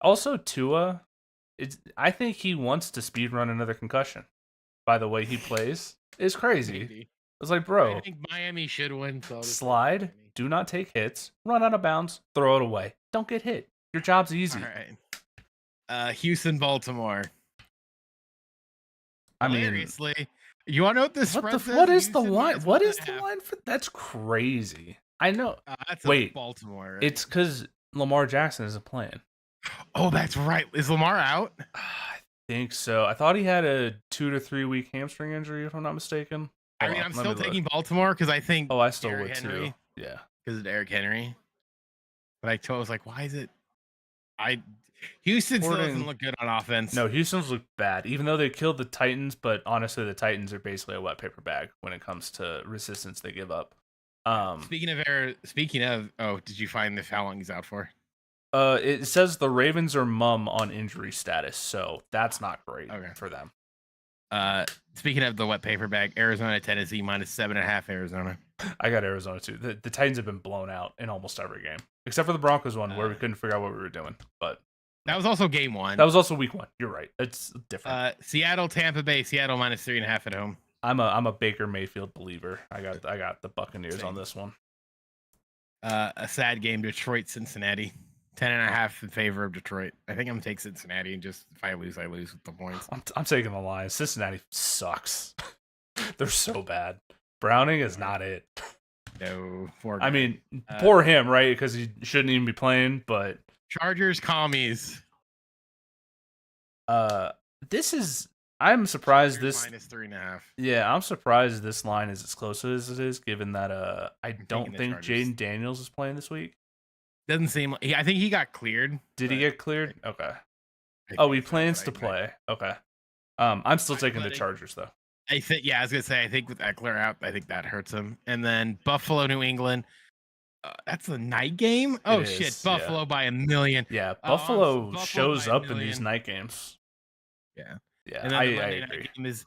Also, Tua. I think he wants to speed run another concussion. By the way he plays, it's crazy. Maybe. It's like, bro, I think Miami should win. So slide, do not take hits, run out of bounds, throw it away. Don't get hit. Your job's easy. All right. Houston, Baltimore. I mean, seriously, you want to know what this spread says? What is the line? What is the line for? That's crazy. I know. Wait, Baltimore. Right? It's because Lamar Jackson isn't playing. Oh, that's right. Is Lamar out? I think so. I thought he had a 2 to 3 week hamstring injury, if I'm not mistaken. I'm still taking Baltimore because I think. Oh, I still would too. Yeah, because of Derrick Henry. But I was like, why is it? Houston still doesn't look good on offense. No, Houston's look bad, even though they killed the Titans. But honestly, the Titans are basically a wet paper bag when it comes to resistance they give up. Speaking of, did you find how long he's out for? It says the Ravens are mum on injury status, so that's not great for them. Speaking of the wet paper bag, Arizona, Tennessee -7.5. Arizona. I got Arizona too. The Titans have been blown out in almost every game, except for the Broncos one where we couldn't figure out what we were doing. But that was also game 1. That was also week 1. You're right. It's different. Seattle, Tampa Bay. Seattle -3.5 at home. I'm a Baker Mayfield believer. I got the Buccaneers on this one. A sad game. Detroit, Cincinnati. 10.5 in favor of Detroit. I think I'm gonna take Cincinnati, and just if I lose with the points. I'm taking the Lions. Cincinnati sucks. They're so bad. Browning is not it. No, I mean, poor him, right? Because he shouldn't even be playing. But Chargers, Commies. This is. I'm surprised Chargers this -3.5. Yeah, I'm surprised this line is as close as it is, given that I don't think Jaden Daniels is playing this week. Doesn't seem like. I think he got cleared. Did he get cleared? Okay. Oh, he plans to play. Okay. I'm still taking the Chargers though. I think. Yeah, I was gonna say. I think with Eckler out, I think that hurts him. And then Buffalo, New England. That's a night game. Oh shit! Buffalo by 1 million. Yeah, Buffalo shows up in these night games. Yeah. Yeah, and then the Monday night game is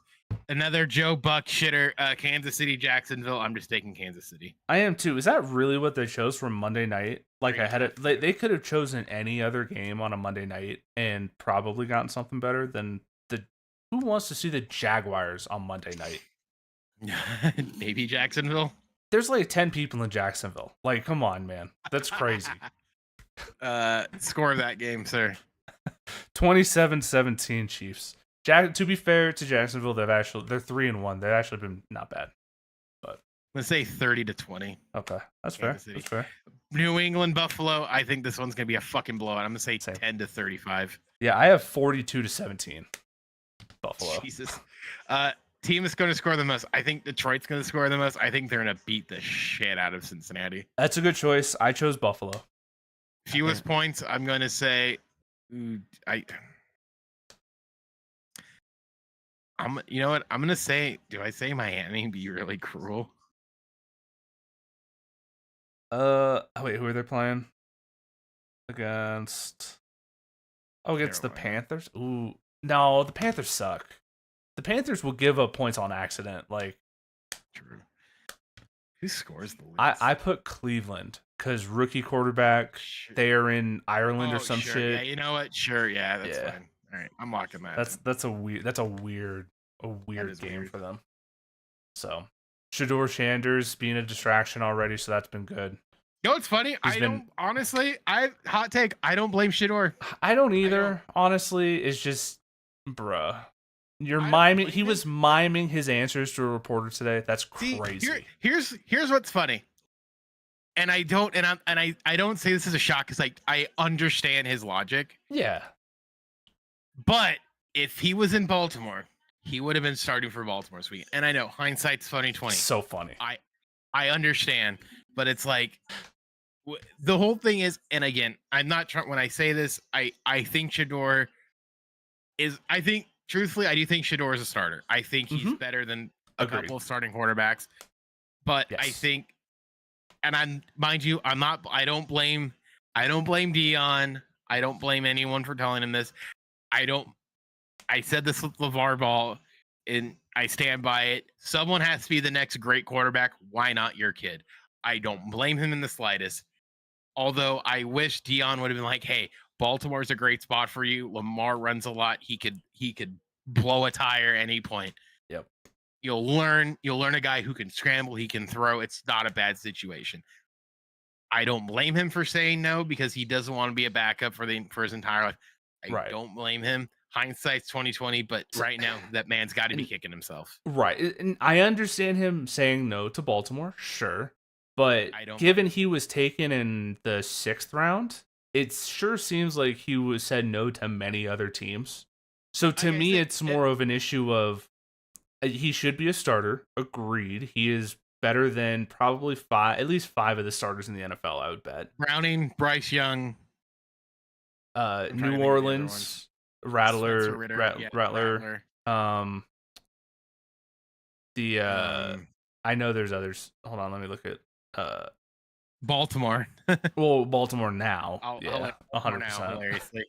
another Joe Buck shitter. Kansas City, Jacksonville. I'm just taking Kansas City. I am too. Is that really what they chose for Monday night? Like I had it. They could have chosen any other game on a Monday night and probably gotten something better than the. Who wants to see the Jaguars on Monday night? Maybe Jacksonville. There's like 10 people in Jacksonville. Like, come on, man. That's crazy. Score of that game, sir. 27-17 Chiefs. To be fair to Jacksonville, they're 3-1. They've actually been not bad. But let's say 30-20. Okay, that's fair. That's fair. New England, Buffalo. I think this one's gonna be a fucking blowout. I'm gonna say 10-35. Yeah, I have 42-17. Buffalo. Jesus. Team is going to score the most. I think Detroit's going to score the most. I think they're going to beat the shit out of Cincinnati. That's a good choice. I chose Buffalo. Fewest points. I'm going to say. You know what? I'm going to say. Do I say Miami and be really cruel? Wait. Who are they playing? Against the Panthers. Ooh, no. The Panthers suck. The Panthers will give up points on accident. Like, true. Who scores the least? I put Cleveland because rookie quarterback, they are in Ireland or some shit. Yeah, you know what? Sure, yeah, that's fine. All right, I'm locking that. That's a weird game for them. So, Shedeur Sanders being a distraction already, so that's been good. You know what's funny? Hot take. I don't blame Shedeur. I don't either. Honestly, it's just, bruh. You're miming. He was miming his answers to a reporter today. That's crazy. Here's what's funny. And I don't say this as a shock because I understand his logic. Yeah. But if he was in Baltimore, he would have been starting for Baltimore this week. And I know hindsight's 20/20. So funny. I understand, but it's like the whole thing is, and again, I'm not trying when I say this, I think Shedeur is truthfully, I do think Shedeur is a starter. I think he's better than a couple of starting quarterbacks. But I think, and I don't blame Dion. I don't blame anyone for telling him this. I said this with LeVar Ball, and I stand by it. Someone has to be the next great quarterback. Why not your kid? I don't blame him in the slightest. Although I wish Dion would have been like, hey, Baltimore's a great spot for you. Lamar runs a lot. He could blow a tire at any point. Yep. You'll learn a guy who can scramble, he can throw. It's not a bad situation. I don't blame him for saying no because he doesn't want to be a backup for his entire life. I don't blame him. Hindsight's 20/20, but right now that man's got to be kicking himself. Right. And I understand him saying no to Baltimore, sure. But given he was taken in the 6th round, it sure seems like he said no to many other teams. So to me, it's more of an issue of he should be a starter. Agreed. He is better than probably at least 5 of the starters in the NFL, I would bet. Browning, Bryce Young, New Orleans, Rattler. I know there's others. Hold on, let me look at Baltimore. Well, Baltimore now. 100%. Hilariously.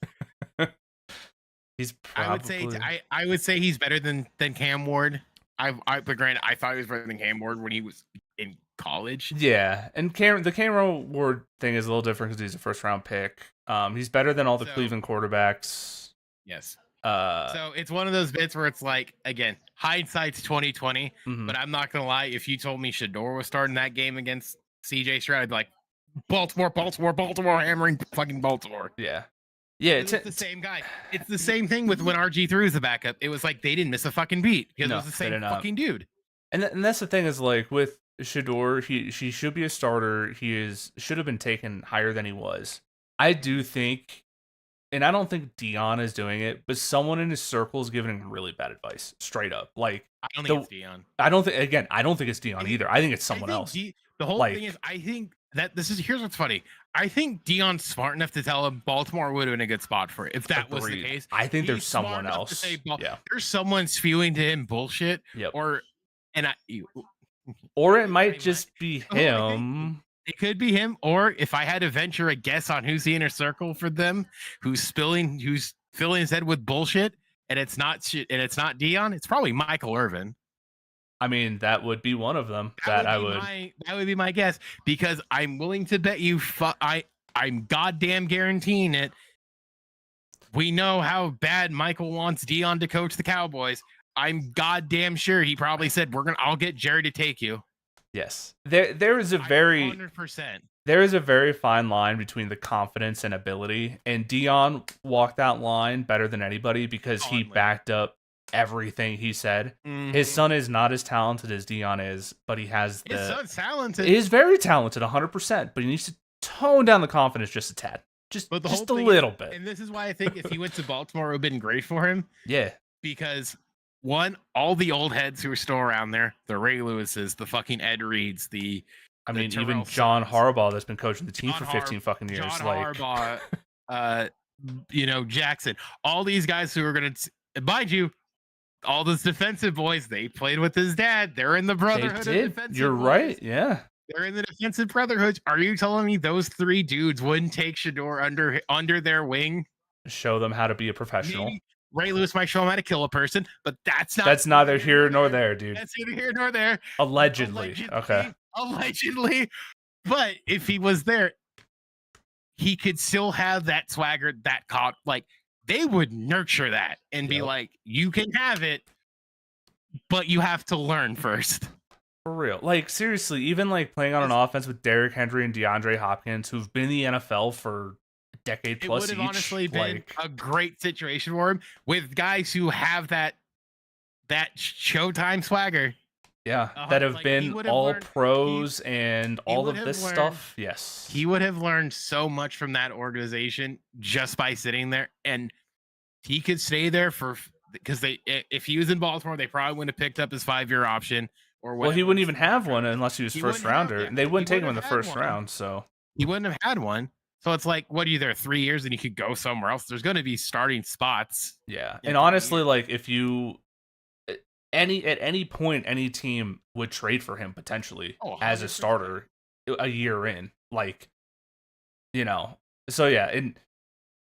He's probably. I would say he's better than Cam Ward. But granted, I thought he was better than Cam Ward when he was in college. Yeah, and the Cam Ward thing is a little different because he's a 1st-round pick. He's better than all the Cleveland quarterbacks. Yes. So it's one of those bits where it's like, again, hindsight's 20/20. But I'm not gonna lie, if you told me Shedeur was starting that game against CJ Stroud, I'd be like, Baltimore, hammering fucking Baltimore. Yeah. It's the same guy. It's the same thing with when RG3 was the backup. It was like they didn't miss a fucking beat because it was the same fucking dude. And that's the thing is like with Shedeur, she should be a starter. Should have been taken higher than he was. I do think, and I don't think Dion is doing it, but someone in his circle is giving him really bad advice, straight up. Like I don't think it's Dion. I don't think it's Dion either. I think it's someone else. The whole thing is, I think that here's what's funny. I think Dion's smart enough to tell him Baltimore would have been a good spot for it if that was the case. I think there's someone else. There's someone spewing to him bullshit. Yep. Or it might just be him. It could be him, or if I had to venture a guess on who's the inner circle for them, who's filling his head with bullshit, and it's not Dion, it's probably Michael Irvin. I mean, that would be one of them. That would be my guess because I'm willing to bet you. I'm goddamn guaranteeing it. We know how bad Michael wants Dion to coach the Cowboys. I'm goddamn sure he probably said, I'll get Jerry to take you. Yes. There is a very 100%. There is a very fine line between the confidence and ability, and Dion walked that line better than anybody because he backed up everything he said. His son is not as talented as Dion is, but he has his son's talented. He is very talented, 100%, but he needs to tone down the confidence just a tad. Just a little bit. And this is why I think if he went to Baltimore, it would have been great for him. Yeah. Because one, all the old heads who are still around there, the Ray Lewises, the fucking Ed Reeds, even John Harbaugh that's been coaching the team for 15 fucking years. Harbaugh, Jackson, all these guys who are going to, mind you, all those defensive boys, they played with his dad. They're in the brotherhood. They did. Of defensive You're boys. right. Yeah. They're in the defensive brotherhood. Are you telling me those 3 dudes wouldn't take Shedeur under their wing? Show them how to be a professional. Maybe Ray Lewis might show him how to kill a person, but that's neither here nor there, dude. That's neither here nor there. Allegedly. Okay. Allegedly. But if he was there, he could still have that swagger, that cop. Like they would nurture that and be like, you can have it, but you have to learn first. For real. Like, seriously, even like playing on an offense with Derrick Henry and DeAndre Hopkins, who've been in the NFL for a decade plus each. It would have honestly been like, a great situation for him with guys who have that Showtime swagger. Yeah, that have been all pros and all of this stuff. Yes. He would have learned so much from that organization just by sitting there, and he could stay there because if he was in Baltimore, they probably wouldn't have picked up his 5-year option or whatever. Well, he wouldn't even have one unless he was first rounder, and they wouldn't take him in the first round. So he wouldn't have had one. So it's like, what are you there 3 years and you could go somewhere else? There's going to be starting spots. Yeah, and honestly, like if you at any point, any team would trade for him potentially as a starter a year in, like, you know. So yeah, and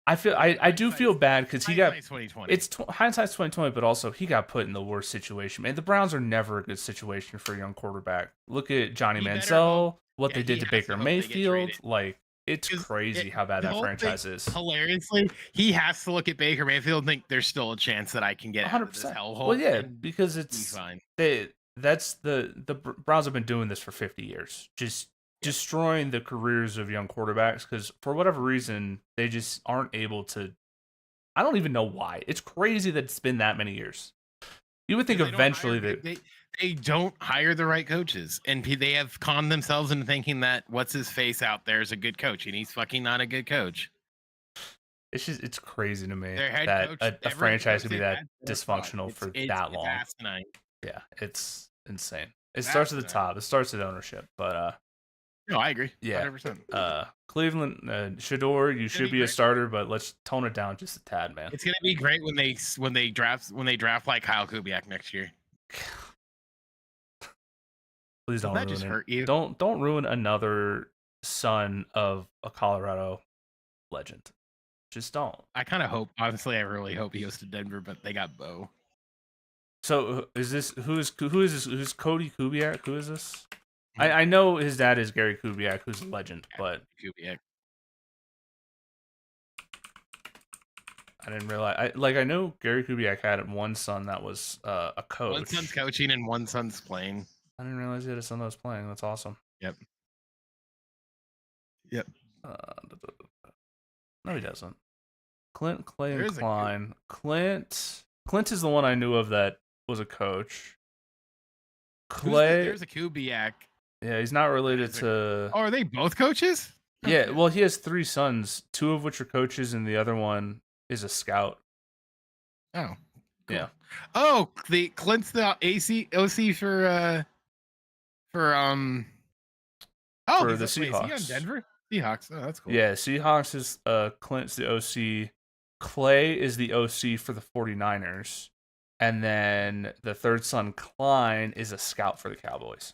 I feel I do feel bad because he got hindsight's 2020, but also he got put in the worst situation. Man, the Browns are never a good situation for a young quarterback. Look at Johnny Manziel, what they did to Baker Mayfield. Like, it's crazy how bad that franchise is. Hilariously, he has to look at Baker Mayfield and think there's still a chance that I can get 100%. Out of this hellhole. Well, yeah, because it's fine. That's the Browns have been doing this for 50 years, just destroying the careers of young quarterbacks because for whatever reason they just aren't able to. I don't even know why. It's crazy that it's been that many years. You would think eventually they don't hire the right coaches, and they have conned themselves into thinking that what's his face out there is a good coach, and he's fucking not a good coach. It's crazy to me that a franchise could be that dysfunctional for that long. Asinine. Yeah, it's insane. It starts at the top. It starts at ownership, but no, I agree. Yeah, 100%. Cleveland, Shador, you should be a starter, but let's tone it down just a tad, man. It's gonna be great when they draft like Kyle Kubiak next year. Please don't ruin it. Hurt you. Don't ruin another son of a Colorado legend. Just don't. I kind of hope. Honestly, I really hope he goes to Denver, but they got Bo. So is this who is this? Who's Cody Kubiak? Who is this? I know his dad is Gary Kubiak, who's a legend, but Kubiak. I didn't realize. I know Gary Kubiak had one son that was a coach. One son's coaching and one son's playing. I didn't realize he had a son that was playing. That's awesome. Yep. No, he doesn't. Clint, Clay, and Klein. Clint is the one I knew of that was a coach. Clay. There's a Kubiak. Yeah, he's not related to. Oh, are they both coaches? Yeah, well, he has 3 sons, 2 of which are coaches, and the other one is a scout. Oh, cool. Yeah. Oh, Clint's the OC for the Seahawks. Is he on Denver? Seahawks. Oh, that's cool. Yeah, Seahawks is Clint's the OC. Clay is the OC for the 49ers. And then the third son, Klein, is a scout for the Cowboys.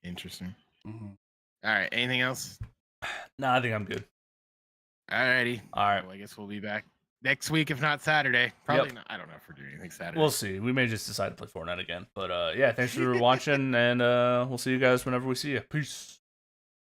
Interesting. Mm-hmm. All right. Anything else? No, I think I'm good. All righty. All right. Well, I guess we'll be back next week, if not Saturday. Probably not. I don't know if we're doing anything Saturday. We'll see. We may just decide to play Fortnite again. But yeah, thanks for watching, and we'll see you guys whenever we see you. Peace.